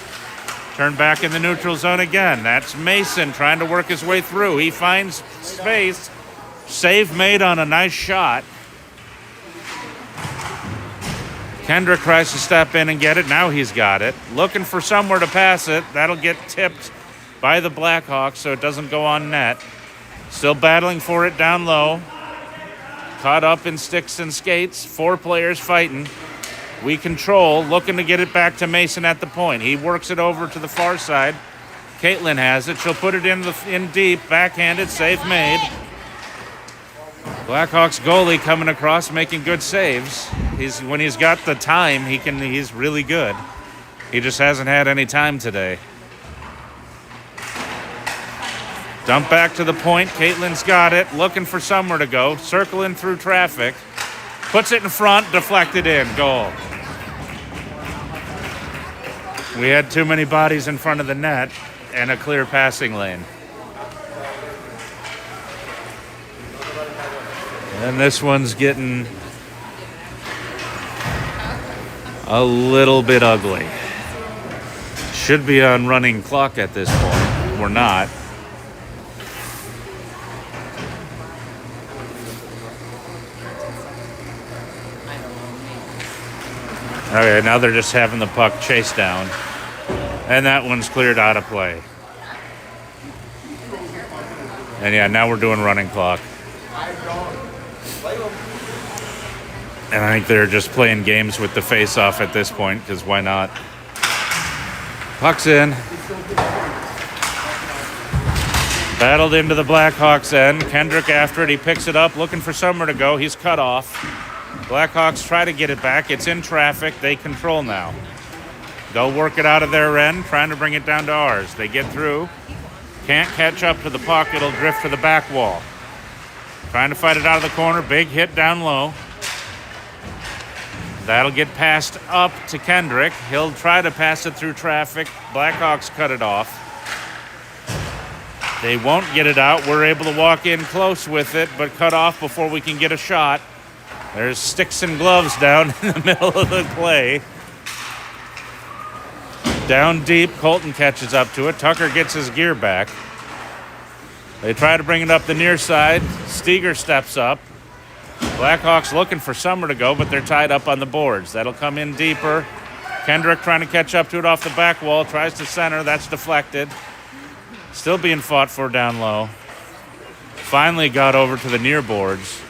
[SPEAKER 2] Turned back in the neutral zone again. That's Mason trying to work his way through. He finds space. Save made on a nice shot. Kendrick tries to step in and get it. Now he's got it. Looking for somewhere to pass it. That'll get tipped by the Blackhawks so it doesn't go on net. Still battling for it down low. Caught up in sticks and skates. 4 players fighting. We control. Looking to get it back to Mason at the point. He works it over to the far side. Caitlin has it. She'll put it in deep. Backhanded. Save made. Blackhawks goalie coming across, making good saves. When he's got the time, he's really good. He just hasn't had any time today. Dump back to the point. Caitlin's got it, looking for somewhere to go. Circling through traffic. Puts it in front, deflected in. Goal. We had too many bodies in front of the net and a clear passing lane. And this one's getting a little bit ugly. Should be on running clock at this point. We're not. Okay, now they're just having the puck chased down. And that one's cleared out of play. And yeah, now we're doing running clock. And I think they're just playing games with the face-off at this point, because why not? Puck's in. Battled into the Blackhawks end. Kendrick after it. He picks it up, looking for somewhere to go. He's cut off. Blackhawks try to get it back. It's in traffic. They control now. They'll work it out of their end, trying to bring it down to ours. They get through. Can't catch up to the puck. It'll drift to the back wall. Trying to fight it out of the corner. Big hit down low. That'll get passed up to Kendrick. He'll try to pass it through traffic. Blackhawks cut it off. They won't get it out. We're able to walk in close with it, but cut off before we can get a shot. There's sticks and gloves down in the middle of the play. Down deep, Colton catches up to it. Tucker gets his gear back. They try to bring it up the near side. Steger steps up. Blackhawks looking for somewhere to go, but they're tied up on the boards. That'll come in deeper. Kendrick trying to catch up to it off the back wall. Tries to center. That's deflected. Still being fought for down low. Finally got over to the near boards.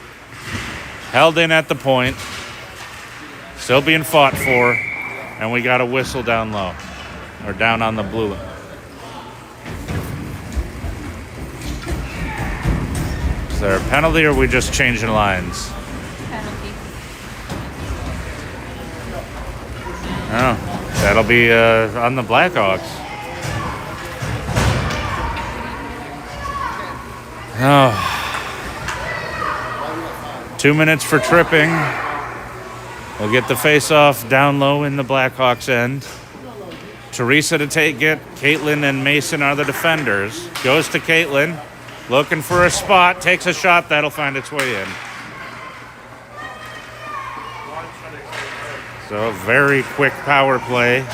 [SPEAKER 2] Held in at the point. Still being fought for. And we got a whistle down low. Or down on the blue line. Is there a penalty or are we just changing lines?
[SPEAKER 3] Penalty.
[SPEAKER 2] Oh, that'll be on the Blackhawks. Oh. 2 minutes for tripping. We'll get the face-off down low in the Blackhawks end. Teresa to take it. Caitlin and Mason are the defenders. Goes to Caitlin. Looking for a spot. Takes a shot. That'll find its way in. So very quick power play.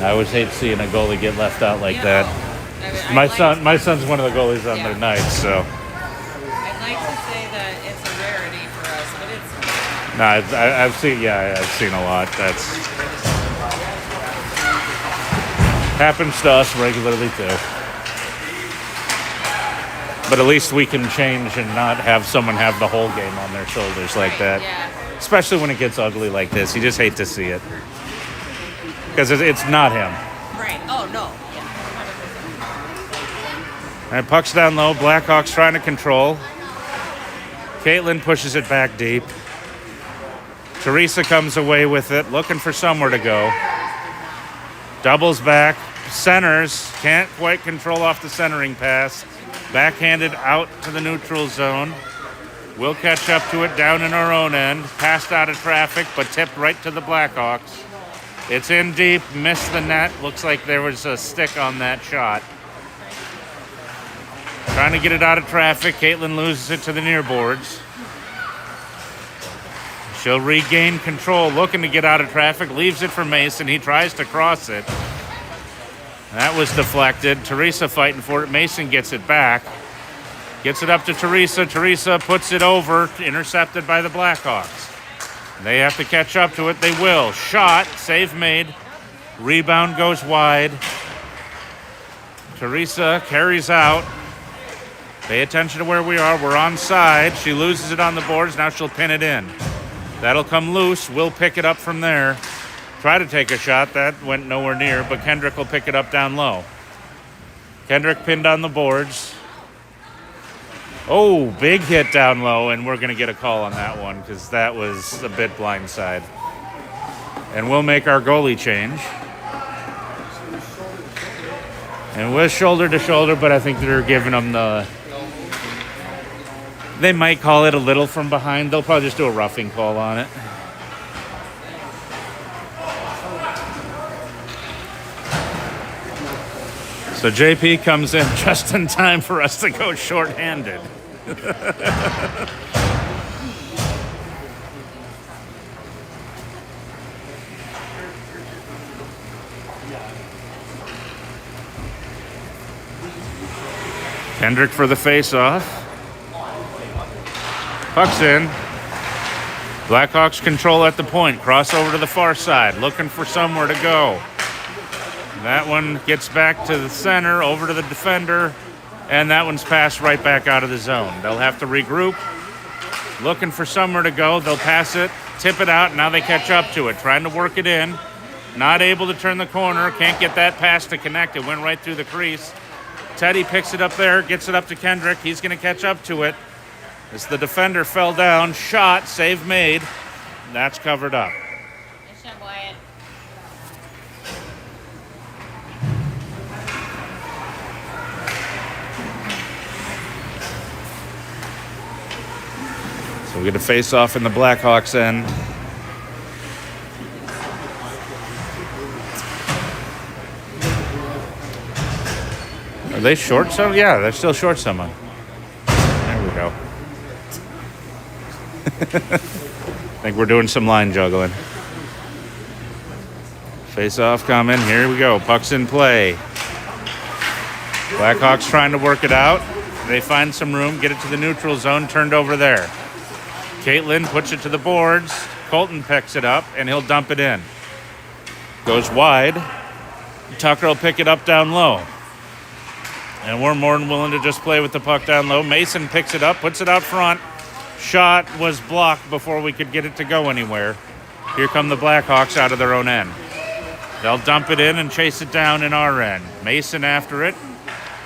[SPEAKER 2] I always hate seeing a goalie get left out like that. My son's one of the goalies on their night, so.
[SPEAKER 4] I'd like to say that it's a rarity for us, but it's.
[SPEAKER 2] No, I've seen a lot. That's happens to us regularly too. But at least we can change and not have someone have the whole game on their shoulders like that.
[SPEAKER 4] Yeah.
[SPEAKER 2] Especially when it gets ugly like this. You just hate to see it. Because it's not him.
[SPEAKER 4] Right. Oh, no. Yeah.
[SPEAKER 2] And puck's down low. Blackhawks trying to control. Caitlin pushes it back deep. Teresa comes away with it, looking for somewhere to go. Doubles back. Centers. Can't quite control off the centering pass. Backhanded out to the neutral zone. We'll catch up to it down in our own end. Passed out of traffic, but tipped right to the Blackhawks. It's in deep, missed the net. Looks like there was a stick on that shot. Trying to get it out of traffic. Caitlin loses it to the near boards. She'll regain control, looking to get out of traffic. Leaves it for Mason. He tries to cross it. That was deflected. Teresa fighting for it. Mason gets it back. Gets it up to Teresa. Teresa puts it over, intercepted by the Blackhawks. They have to catch up to it. They will. Shot, save made. Rebound goes wide. Teresa carries out. Pay attention to where we are. We're onside. She loses it on the boards. Now she'll pin it in. That'll come loose. We'll pick it up from there. Try to take a shot. That went nowhere near, but Kendrick will pick it up down low. Kendrick pinned on the boards. Oh, big hit down low, and we're going to get a call on that one because that was a bit blindside. And we'll make our goalie change. And with shoulder to shoulder, but I think they're giving them the... They might call it a little from behind. They'll probably just do a roughing call on it. So JP comes in just in time for us to go shorthanded. Kendrick for the face-off. Puck's in. Blackhawks control at the point. Cross over to the far side. Looking for somewhere to go. That one gets back to the center, over to the defender, and that one's passed right back out of the zone. They'll have to regroup. Looking for somewhere to go. They'll pass it, tip it out. Now they catch up to it. Trying to work it in. Not able to turn the corner. Can't get that pass to connect. It went right through the crease. Teddy picks it up there, gets it up to Kendrick. He's going to catch up to it. As the defender fell down, shot, save made. That's covered up.
[SPEAKER 3] Nice shot, Wyatt.
[SPEAKER 2] So we get a face-off in the Blackhawks end. Are they short some? Yeah, they're still short someone. There we go. I think we're doing some line juggling. Face-off coming. Here we go. Puck's in play. Blackhawks trying to work it out. They find some room, get it to the neutral zone, turned over there. Caitlin puts it to the boards. Colton picks it up, and he'll dump it in. Goes wide. Tucker will pick it up down low. And we're more than willing to just play with the puck down low. Mason picks it up, puts it out front. Shot was blocked before we could get it to go anywhere. Here come the Blackhawks out of their own end. They'll dump it in and chase it down in our end. Mason after it.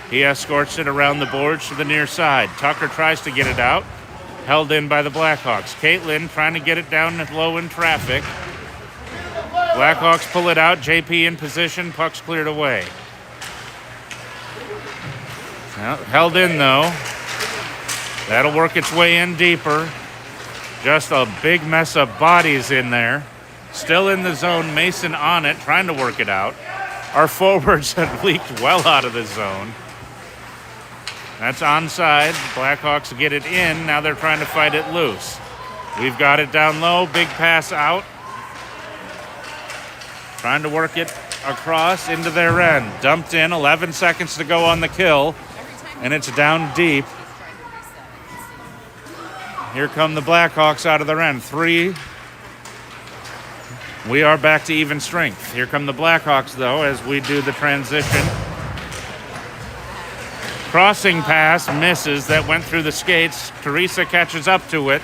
[SPEAKER 2] He escorts it around the boards to the near side. Tucker tries to get it out. Held in by the Blackhawks. Caitlin trying to get it down low in traffic. Blackhawks pull it out. JP in position. Puck's cleared away. Well, held in though. That'll work its way in deeper. Just a big mess of bodies in there. Still in the zone. Mason on it, trying to work it out. Our forwards have leaked well out of the zone. That's onside. Blackhawks get it in. Now they're trying to fight it loose. We've got it down low. Big pass out. Trying to work it across into their end. Dumped in. 11 seconds to go on the kill. And it's down deep. Here come the Blackhawks out of their end. 3. We are back to even strength. Here come the Blackhawks, though, as we do the transition. Crossing pass misses. That went through the skates. Teresa catches up to it.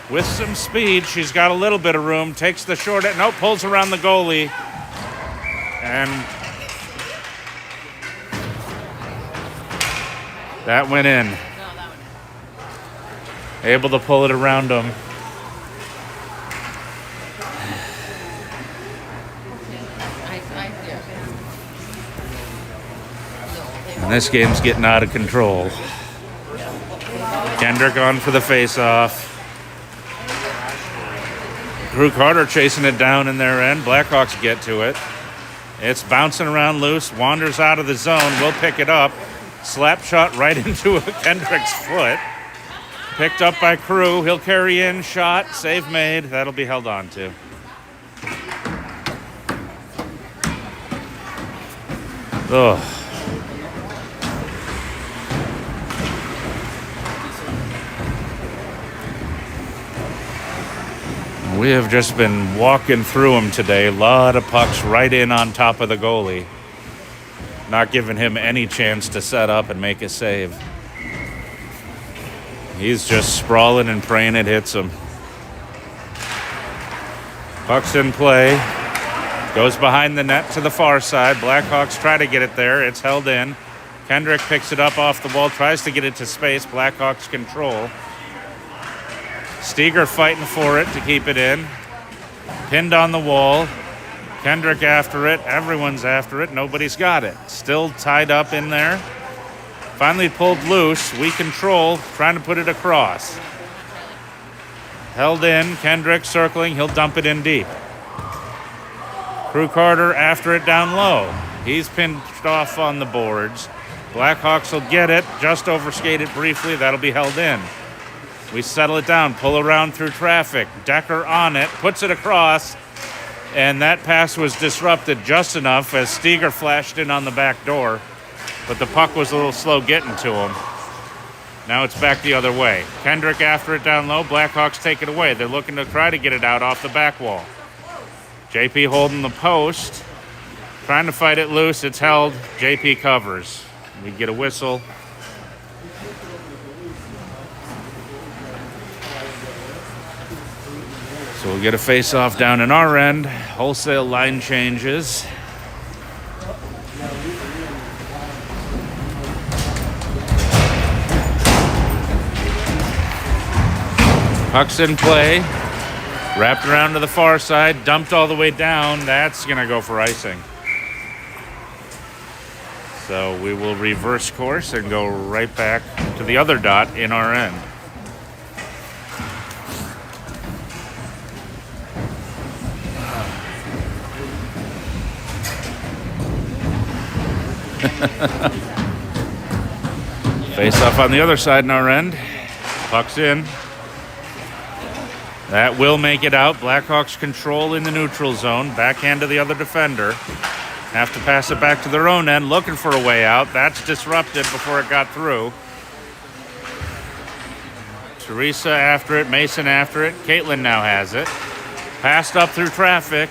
[SPEAKER 2] With some speed, she's got a little bit of room. Takes the short end. No, pulls around the goalie. And that went in. Able to pull it around them. And this game's getting out of control. Kendrick on for the face-off. Drew Carter chasing it down in their end. Blackhawks get to it. It's bouncing around loose. Wanders out of the zone. We'll pick it up. Slap shot right into Kendrick's foot. Picked up by Crew. He'll carry in. Shot. Save made. That'll be held on to. Ugh. We have just been walking through him today. A lot of pucks right in on top of the goalie. Not giving him any chance to set up and make a save. He's just sprawling and praying it hits him. Puck's in play. Goes behind the net to the far side. Blackhawks try to get it there. It's held in. Kendrick picks it up off the wall, tries to get it to space. Blackhawks control. Steger fighting for it to keep it in. Pinned on the wall. Kendrick after it. Everyone's after it. Nobody's got it. Still tied up in there. Finally pulled loose. We control. Trying to put it across. Held in. Kendrick circling. He'll dump it in deep. Crew Carter after it down low. He's pinched off on the boards. Blackhawks will get it. Just overskate it briefly. That'll be held in. We settle it down. Pull around through traffic. Decker on it. Puts it across. And that pass was disrupted just enough as Steger flashed in on the back door. But the puck was a little slow getting to him. Now it's back the other way. Kendrick after it down low. Blackhawks take it away. They're looking to try to get it out off the back wall. JP holding the post. Trying to fight it loose. It's held. JP covers. We get a whistle. So we'll get a face-off down in our end. Wholesale line changes. Puck's in play. Wrapped around to the far side. Dumped all the way down. That's going to go for icing. So we will reverse course and go right back to the other dot in our end. Face off on the other side in our end. Puck's in. That will make it out. Blackhawks control in the neutral zone. Backhand to the other defender. Have to pass it back to their own end, looking for a way out. That's disrupted before it got through. Teresa after it. Mason after it. Caitlin now has it. Passed up through traffic.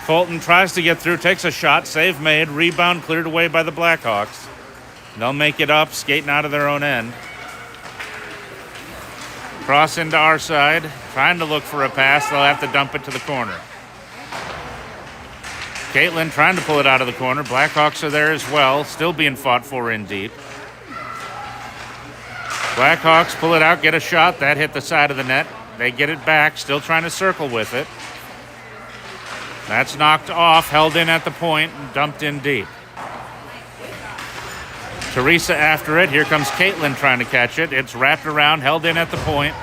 [SPEAKER 2] Fulton tries to get through, takes a shot, save made, rebound cleared away by the Blackhawks. They'll make it up, skating out of their own end. Cross into our side, trying to look for a pass. They'll have to dump it to the corner. Caitlin trying to pull it out of the corner. Blackhawks are there as well, still being fought for in deep. Blackhawks pull it out, get a shot. That hit the side of the net. They get it back, still trying to circle with it. That's knocked off, held in at the point, and dumped in deep. Teresa after it. Here comes Caitlin trying to catch it. It's wrapped around, held in at the point.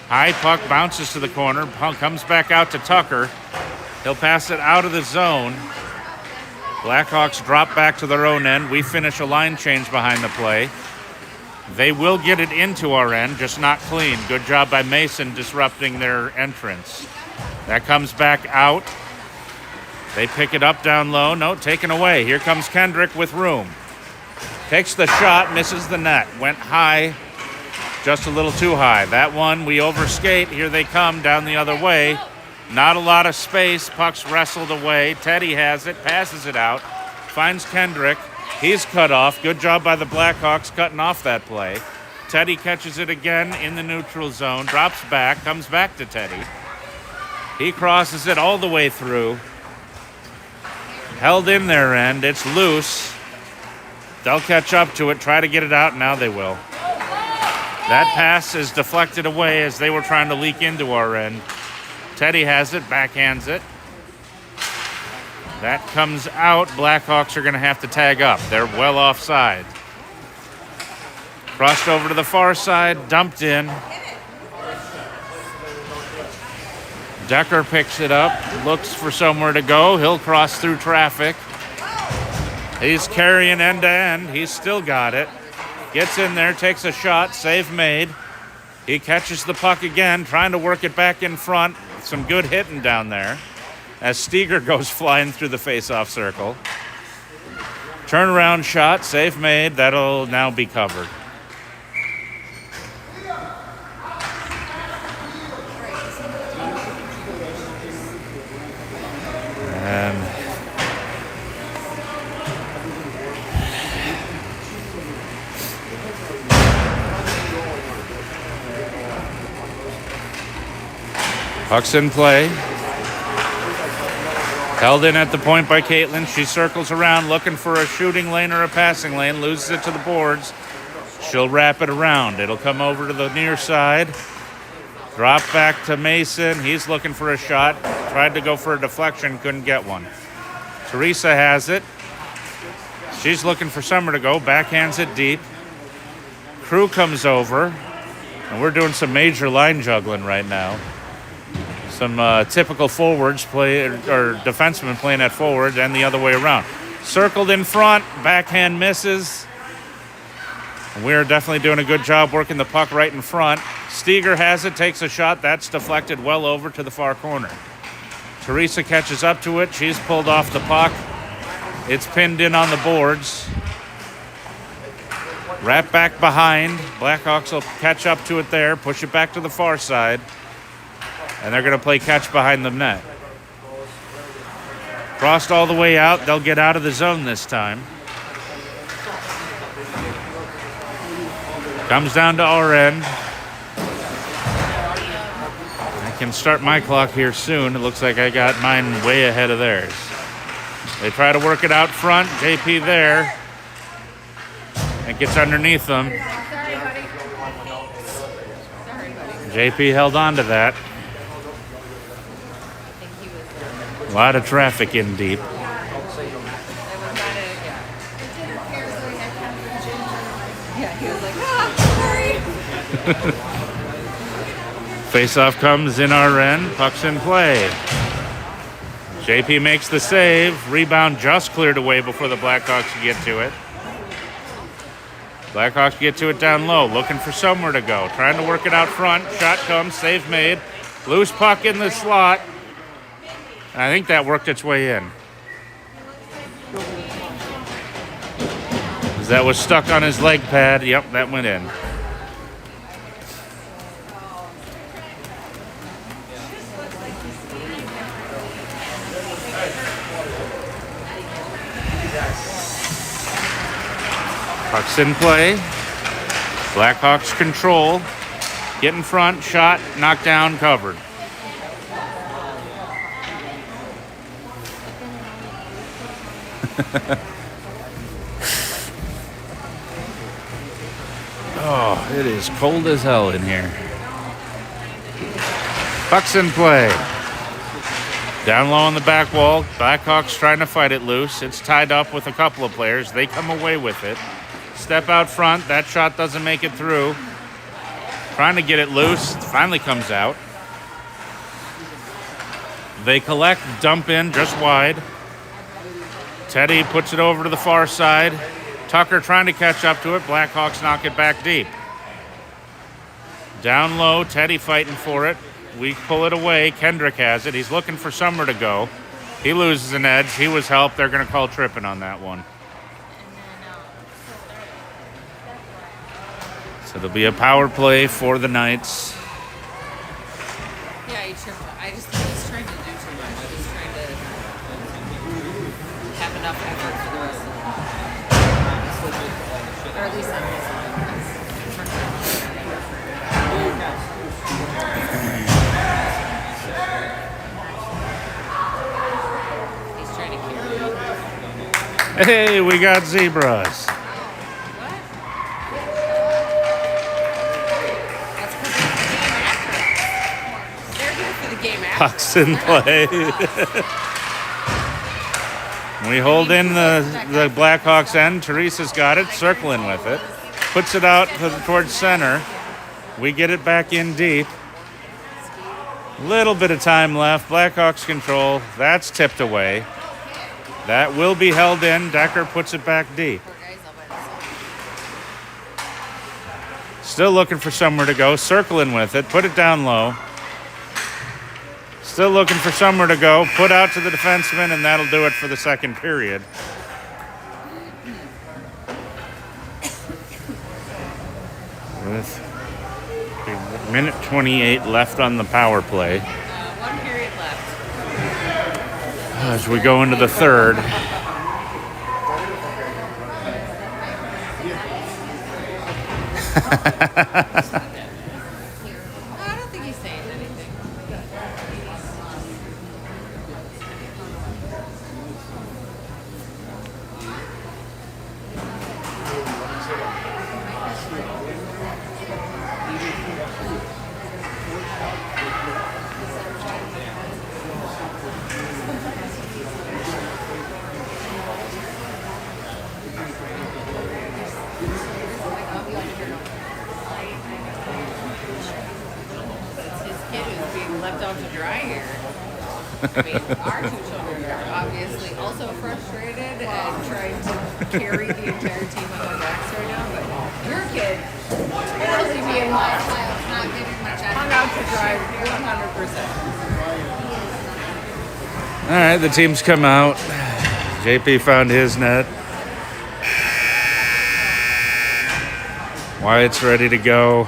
[SPEAKER 2] High puck bounces to the corner, comes back out to Tucker. He'll pass it out of the zone. Blackhawks drop back to their own end. We finish a line change behind the play. They will get it into our end, just not clean. Good job by Mason disrupting their entrance. That comes back out. They pick it up down low. No, taken away. Here comes Kendrick with room. Takes the shot, misses the net. Went high, just a little too high. That one, we overskate. Here they come down the other way. Not a lot of space. Puck's wrestled away. Teddy has it, passes it out. Finds Kendrick. He's cut off. Good job by the Blackhawks cutting off that play. Teddy catches it again in the neutral zone. Drops back, comes back to Teddy. He crosses it all the way through. Held in their end. It's loose. They'll catch up to it, try to get it out. Now they will. That pass is deflected away as they were trying to leak into our end. Teddy has it, backhands it. That comes out. Blackhawks are going to have to tag up. They're well offside. Crossed over to the far side, dumped in. Decker picks it up, looks for somewhere to go. He'll cross through traffic. He's carrying end to end. He's still got it. Gets in there, takes a shot, save made. He catches the puck again, trying to work it back in front. Some good hitting down there as Steger goes flying through the face-off circle. Turnaround shot, save made. That'll now be covered. And puck's in play. Held in at the point by Caitlin. She circles around looking for a shooting lane or a passing lane. Loses it to the boards. She'll wrap it around. It'll come over to the near side. Drop back to Mason. He's looking for a shot. Tried to go for a deflection. Couldn't get one. Teresa has it. She's looking for somewhere to go. Backhands it deep. Crew comes over. And we're doing some major line juggling right now. Some typical forwards play or defensemen playing at forward and the other way around. Circled in front, backhand misses. We're definitely doing a good job working the puck right in front. Steger has it, takes a shot. That's deflected well over to the far corner. Teresa catches up to it. She's pulled off the puck. It's pinned in on the boards. Wrap back behind. Blackhawks will catch up to it there, push it back to the far side. And they're going to play catch behind the net. Crossed all the way out. They'll get out of the zone this time. Comes down to our end. I can start my clock here soon. It looks like I got mine way ahead of theirs. They try to work it out front. JP there. It gets underneath them. JP held on to that. A lot of traffic in deep. Face-off comes in our end. Puck's in play. JP makes the save. Rebound just cleared away before the Blackhawks can get to it. Blackhawks get to it down low, looking for somewhere to go. Trying to work it out front. Shot comes, save made. Loose puck in the slot. I think that worked its way in. That was stuck on his leg pad. Yep, that went in. Puck's in play. Blackhawks control. Get in front, shot, knocked down, covered. Oh, it is cold as hell in here. Puck's in play. Down low on the back wall. Blackhawks trying to fight it loose. It's tied up with a couple of players. They come away with it. Step out front. That shot doesn't make it through. Trying to get it loose. Finally comes out. They collect, dump in just wide. Teddy puts it over to the far side. Tucker trying to catch up to it. Blackhawks knock it back deep. Down low, Teddy fighting for it. We pull it away. Kendrick has it. He's looking for somewhere to go. He loses an edge. He was helped. They're going to call tripping on that one. So there'll be a power play for the Knights.
[SPEAKER 4] Yeah, he tripped. I just think he's trying to do too much. He's trying to have enough effort for the rest of the game. Or at least on his line. He's trying to carry it.
[SPEAKER 2] Hey, we got zebras. Puck's in play. We hold in the Blackhawks end. Teresa's got it, circling with it. Puts it out towards center. We get it back in deep. Little bit of time left. Blackhawks control. That's tipped away. That will be held in. Decker puts it back deep. Still looking for somewhere to go. Circling with it. Put it down low. Still looking for somewhere to go. Put out to the defenseman, and that'll do it for the second period. With a minute 28 left on the power play.
[SPEAKER 4] One period left.
[SPEAKER 2] As we go into the third.
[SPEAKER 4] I don't think he's saying anything. It's his kid who's being left out to dry here. I mean, our two children are obviously also frustrated and trying to carry the entire team on their backs right now, but your kid literally being left hung out to dry 100%.
[SPEAKER 2] All right, the teams come out. JP found his net. Wyatt's ready to go.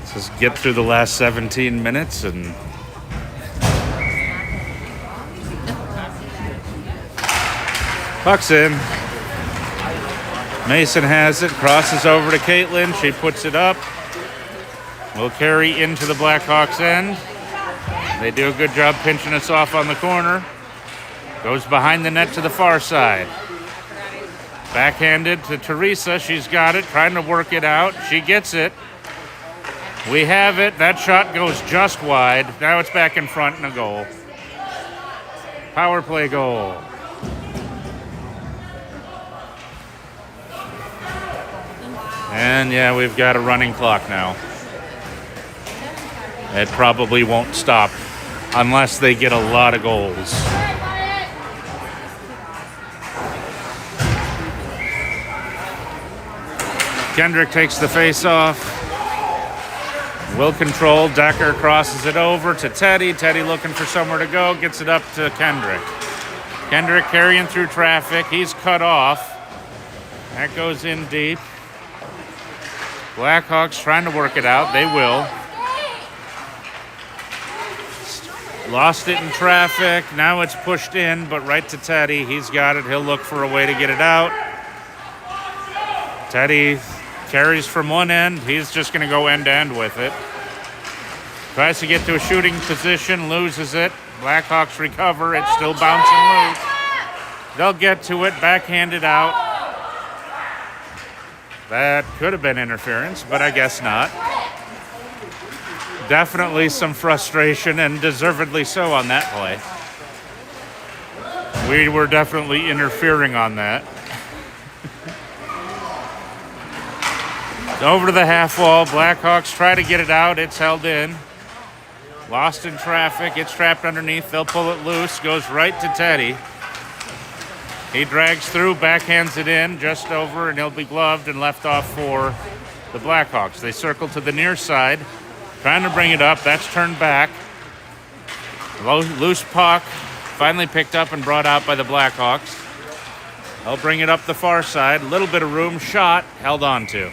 [SPEAKER 2] Let's just get through the last 17 minutes and puck's in. Mason has it, crosses over to Caitlin. She puts it up. Will carry into the Blackhawks end. They do a good job pinching us off on the corner. Goes behind the net to the far side. Backhanded to Teresa. She's got it, trying to work it out. She gets it. We have it. That shot goes just wide. Now it's back in front and a goal. Power play goal. And yeah, we've got a running clock now. It probably won't stop unless they get a lot of goals. Kendrick takes the face off. Will control. Decker crosses it over to Teddy. Teddy looking for somewhere to go. Gets it up to Kendrick. Kendrick carrying through traffic. He's cut off. That goes in deep. Blackhawks trying to work it out. They will. Lost it in traffic. Now it's pushed in, but right to Teddy. He's got it. He'll look for a way to get it out. Teddy carries from one end. He's just going to go end-to-end with it. Tries to get to a shooting position. Loses it. Blackhawks recover. It's still bouncing loose. They'll get to it. Backhanded out. That could have been interference, but I guess not. Definitely some frustration, and deservedly so, on that play. We were definitely interfering on that. Over to the half wall. Blackhawks try to get it out. It's held in. Lost in traffic. It's trapped underneath. They'll pull it loose. Goes right to Teddy. He drags through, backhands it in just over, and he'll be gloved and left off for the Blackhawks. They circle to the near side, trying to bring it up. That's turned back. Loose puck, finally picked up and brought out by the Blackhawks. They'll bring it up the far side. A little bit of room. Shot, held on to.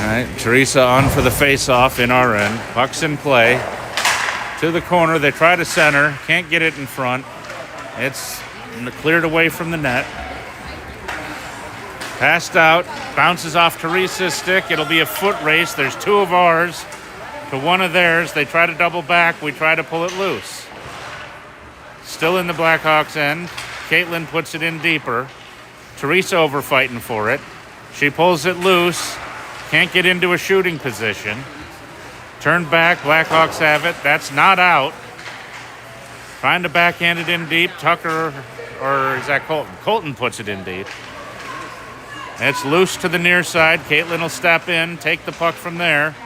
[SPEAKER 2] All right, Teresa on for the face-off in our end. Puck's in play. To the corner, they try to center. Can't get it in front. It's cleared away from the net. Passed out. Bounces off Teresa's stick. It'll be a foot race. There's two of ours to one of theirs. They try to double back. We try to pull it loose. Still in the Blackhawks end. Caitlin puts it in deeper. Teresa over fighting for it. She pulls it loose. Can't get into a shooting position. Turned back. Blackhawks have it. That's not out. Trying to backhand it in deep. Tucker, or is that Colton? Colton puts it in deep. It's loose to the near side. Caitlin will step in, take the puck from there.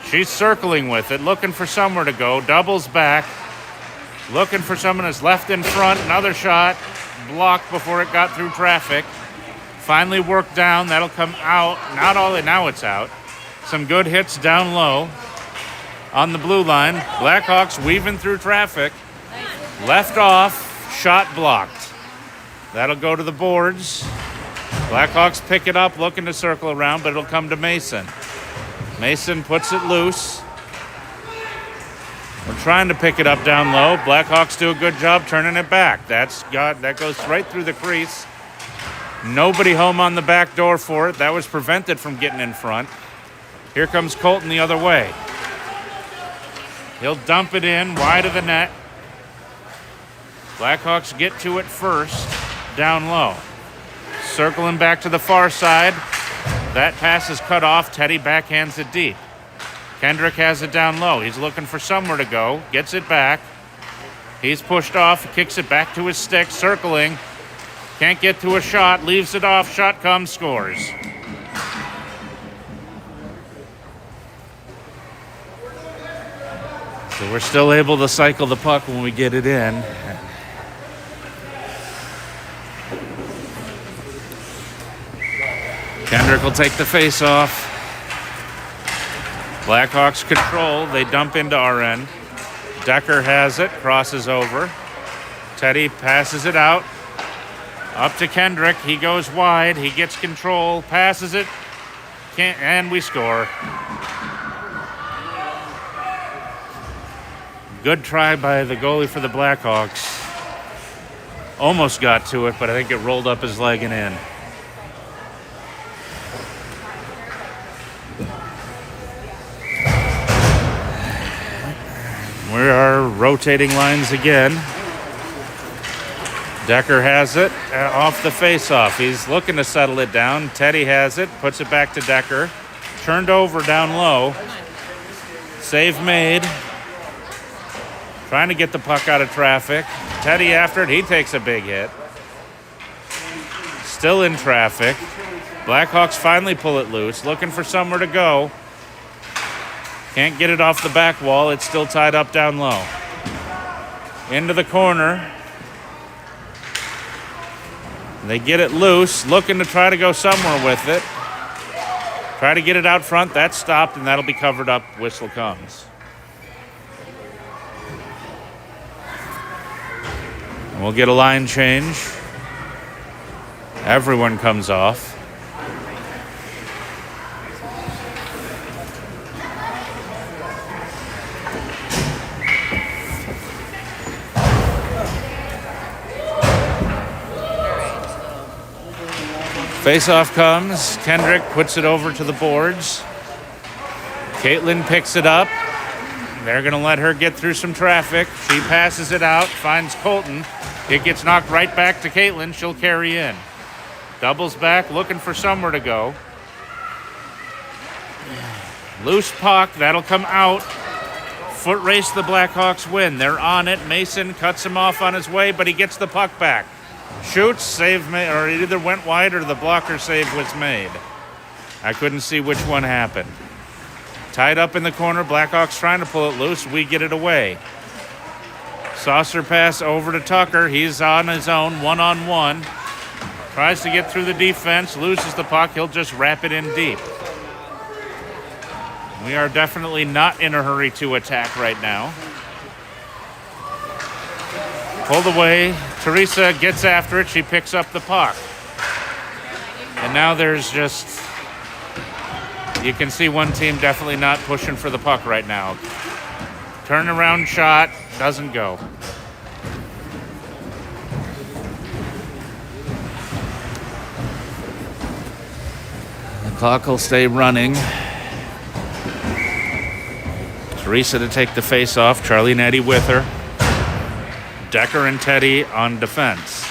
[SPEAKER 2] She's circling with it, looking for somewhere to go. Doubles back. Looking for someone that's left in front. Another shot. Blocked before it got through traffic. Finally worked down. That'll come out. Not all. Now it's out. Some good hits down low on the blue line. Blackhawks weaving through traffic. Left off. Shot blocked. That'll go to the boards. Blackhawks pick it up, looking to circle around, but it'll come to Mason. Mason puts it loose. We're trying to pick it up down low. Blackhawks do a good job turning it back. That goes right through the crease. Nobody home on the back door for it. That was prevented from getting in front. Here comes Colton the other way. He'll dump it in wide of the net. Blackhawks get to it first, down low. Circling back to the far side. That pass is cut off. Teddy backhands it deep. Kendrick has it down low. He's looking for somewhere to go. Gets it back. He's pushed off. Kicks it back to his stick. Circling. Can't get to a shot. Leaves it off. Shot comes. Scores. So we're still able to cycle the puck when we get it in. Kendrick will take the face off. Blackhawks control. They dump into our end. Decker has it. Crosses over. Teddy passes it out. Up to Kendrick. He goes wide. He gets control. Passes it. And we score. Good try by the goalie for the Blackhawks. Almost got to it, but I think it rolled up his leg and in. We are rotating lines again. Decker has it off the face-off. He's looking to settle it down. Teddy has it, puts it back to Decker. Turned over down low. Save made. Trying to get the puck out of traffic. Teddy after it. He takes a big hit. Still in traffic. Blackhawks finally pull it loose. Looking for somewhere to go. Can't get it off the back wall. It's still tied up down low. Into the corner. They get it loose. Looking to try to go somewhere with it. Try to get it out front. That's stopped, and that'll be covered up. Whistle comes. And we'll get a line change. Everyone comes off. Face-off comes. Kendrick puts it over to the boards. Caitlin picks it up. They're going to let her get through some traffic. She passes it out, finds Colton. It gets knocked right back to Caitlin. She'll carry in. Doubles back, looking for somewhere to go. Loose puck. That'll come out. Foot race, the Blackhawks win. They're on it. Mason cuts him off on his way, but he gets the puck back. Shoots, save made, or it either went wide or the blocker save was made. I couldn't see which one happened. Tied up in the corner, Blackhawks trying to pull it loose. We get it away. Saucer pass over to Tucker. He's on his own, one-on-one. Tries to get through the defense, loses the puck. He'll just wrap it in deep. We are definitely not in a hurry to attack right now. Pulled away. Teresa gets after it. She picks up the puck. And now there's just... You can see one team definitely not pushing for the puck right now. Turnaround shot. Doesn't go. The clock will stay running. Teresa to take the face off. Charlie and Eddie with her. Decker and Teddy on defense.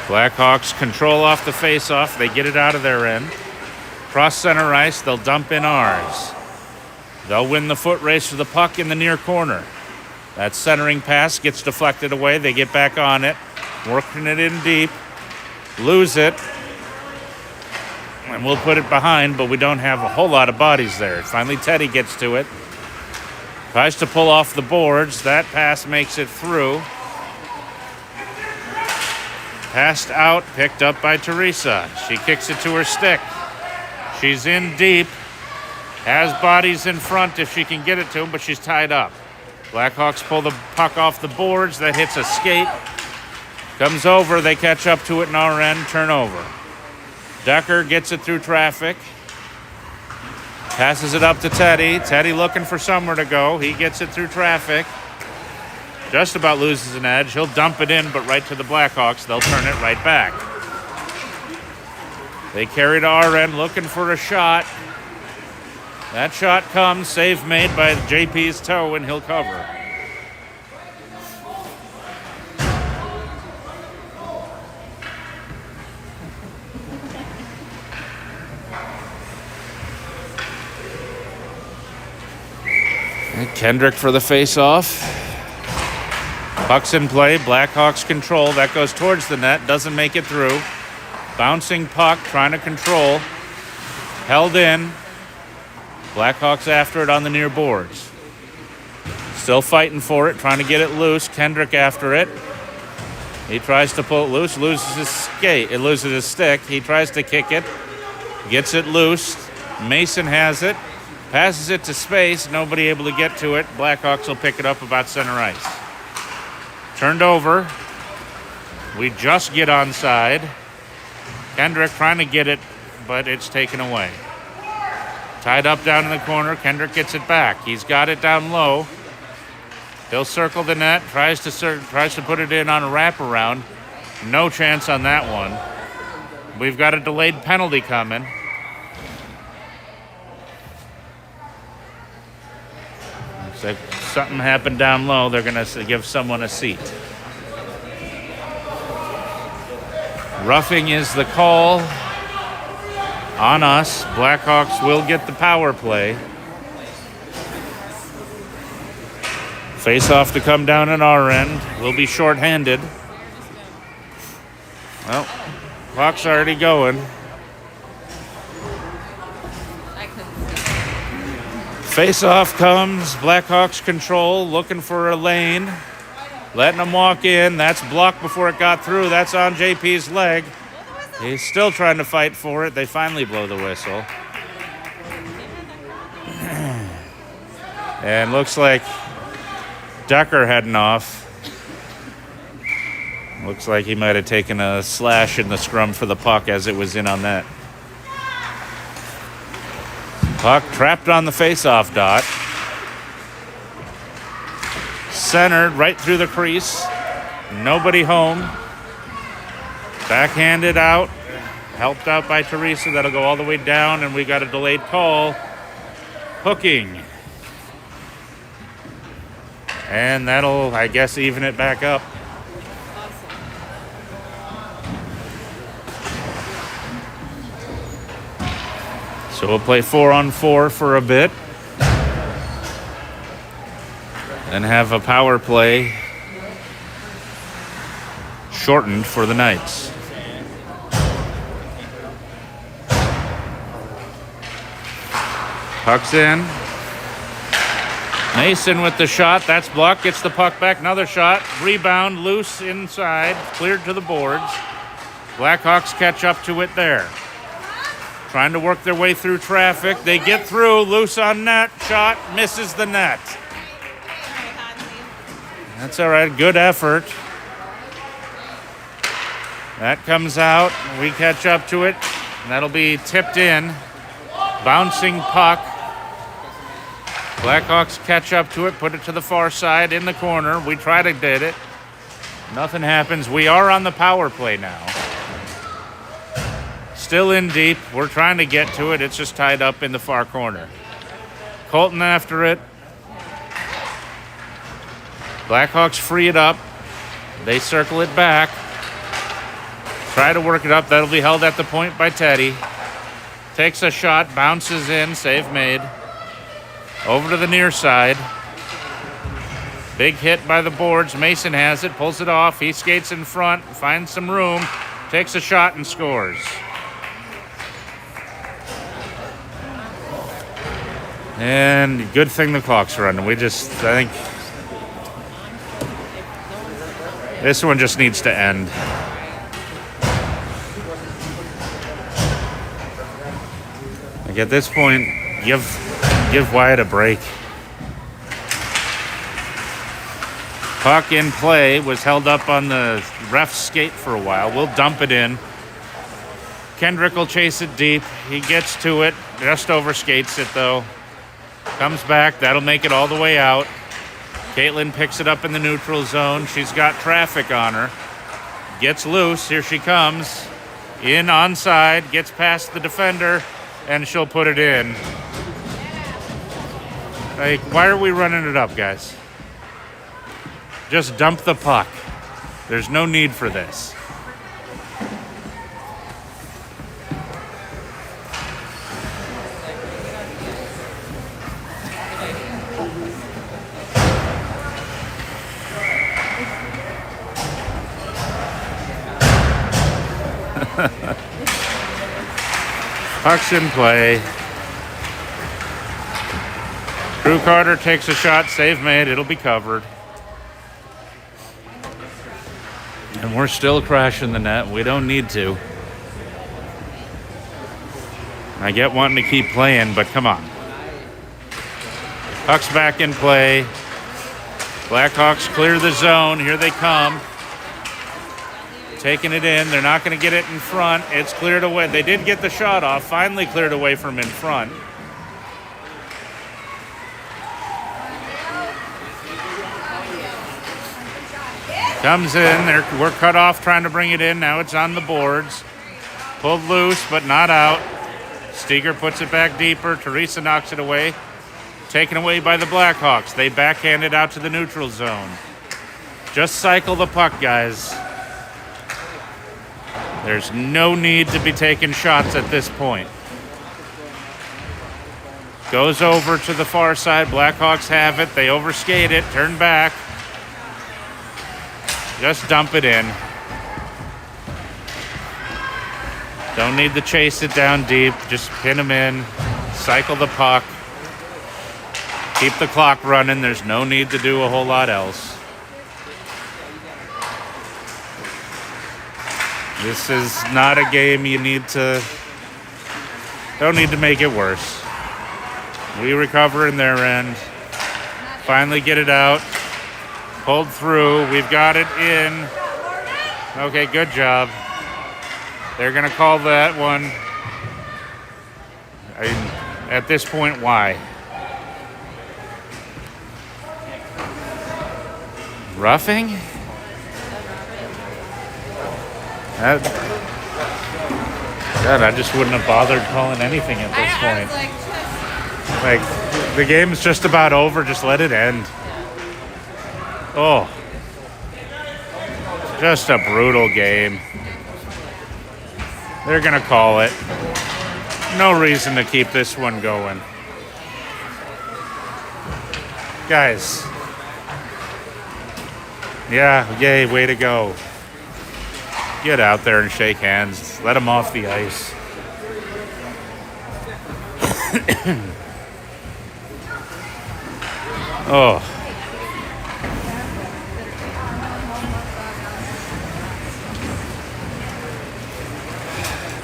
[SPEAKER 2] Blackhawks control off the face-off. They get it out of their end. Cross center ice. They'll dump in ours. They'll win the foot race for the puck in the near corner. That centering pass gets deflected away. They get back on it. Working it in deep. Lose it. And we'll put it behind, but we don't have a whole lot of bodies there. Finally, Teddy gets to it. Tries to pull off the boards. That pass makes it through. Passed out, picked up by Teresa. She kicks it to her stick. She's in deep. Has bodies in front if she can get it to him, but she's tied up. Blackhawks pull the puck off the boards. That hits a skate. Comes over. They catch up to it in our end. Turnover. Decker gets it through traffic. Passes it up to Teddy. Teddy looking for somewhere to go. He gets it through traffic. Just about loses an edge. He'll dump it in, but right to the Blackhawks. They'll turn it right back. They carry to our end, looking for a shot. That shot comes. Save made by JP's toe, and he'll cover. And Kendrick for the face-off. Puck's in play. Blackhawks control. That goes towards the net. Doesn't make it through. Bouncing puck. Trying to control. Held in. Blackhawks after it on the near boards. Still fighting for it. Trying to get it loose. Kendrick after it. He tries to pull it loose. Loses his skate. It loses his stick. He tries to kick it. Gets it loose. Mason has it. Passes it to space. Nobody able to get to it. Blackhawks will pick it up about center ice. Turned over. We just get onside. Kendrick trying to get it, but it's taken away. Tied up down in the corner. Kendrick gets it back. He's got it down low. He'll circle the net. Tries to put it in on a wraparound. No chance on that one. We've got a delayed penalty coming. So if something happened down low, they're going to give someone a seat. Roughing is the call on us. Blackhawks will get the power play. Face-off to come down on our end. We'll be shorthanded. Well, clock's already going. Face-off comes. Blackhawks control, looking for a lane. Letting them walk in. That's blocked before it got through. That's on JP's leg. He's still trying to fight for it. They finally blow the whistle. And looks like Decker heading off. Looks like he might have taken a slash in the scrum for the puck as it was in on net. Puck trapped on the face-off dot. Centered right through the crease. Nobody home. Backhanded out. Helped out by Teresa. That'll go all the way down, and we got a delayed call. Hooking. And that'll, I guess, even it back up. So we'll play 4-on-4 for a bit. And have a power play shortened for the Knights. Puck's in. Mason with the shot. That's blocked. Gets the puck back. Another shot. Rebound. Loose inside. Cleared to the boards. Blackhawks catch up to it there. Trying to work their way through traffic. They get through. Loose on net. Shot. Misses the net. That's all right. Good effort. That comes out. We catch up to it. That'll be tipped in. Bouncing puck. Blackhawks catch up to it. Put it to the far side in the corner. We try to get it. Nothing happens. We are on the power play now. Still in deep. We're trying to get to it. It's just tied up in the far corner. Colton after it. Blackhawks free it up. They circle it back. Try to work it up. That'll be held at the point by Teddy. Takes a shot. Bounces in. Save made. Over to the near side. Big hit by the boards. Mason has it. Pulls it off. He skates in front. Finds some room. Takes a shot and scores. And good thing the clock's running. I think this one just needs to end. Like at this point, give Wyatt a break. Puck in play was held up on the ref's skate for a while. We'll dump it in. Kendrick will chase it deep. He gets to it, just overskates it though. Comes back, that'll make it all the way out. Caitlin picks it up in the neutral zone. She's got traffic on her. Gets loose, here she comes. In onside, gets past the defender, and she'll put it in. Like, why are we running it up, guys? Just dump the puck. There's no need for this. Puck's in play. Drew Carter takes a shot, save made, it'll be covered. And we're still crashing the net. We don't need to. I get wanting to keep playing, but come on. Puck's back in play. Blackhawks clear the zone. Here they come. Taking it in. They're not going to get it in front. It's cleared away. They did get the shot off. Finally cleared away from in front. Comes in. We're cut off trying to bring it in. Now it's on the boards. Pulled loose, but not out. Steger puts it back deeper. Teresa knocks it away. Taken away by the Blackhawks. They backhand it out to the neutral zone. Just cycle the puck, guys. There's no need to be taking shots at this point. Goes over to the far side. Blackhawks have it. They overskate it. Turn back. Just dump it in. Don't need to chase it down deep. Just pin them in. Cycle the puck. Keep the clock running. There's no need to do a whole lot else. This is not a game you need to... Don't need to make it worse. We recover in their end. Finally get it out. Pulled through. We've got it in. Okay, good job. They're going to call that one. At this point, why? Roughing? God, I just wouldn't have bothered calling anything at this point. Like, the game's just about over. Just let it end. Oh. Just a brutal game. They're going to call it. No reason to keep this one going. Guys. Yeah, yay, way to go. Get out there and shake hands. Let them off the ice. Oh.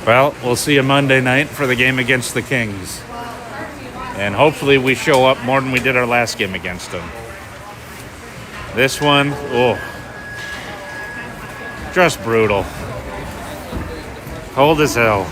[SPEAKER 2] Well, we'll see you Monday night for the game against the Kings. And hopefully we show up more than we did our last game against them. This one, oh. Just brutal. Cold as hell.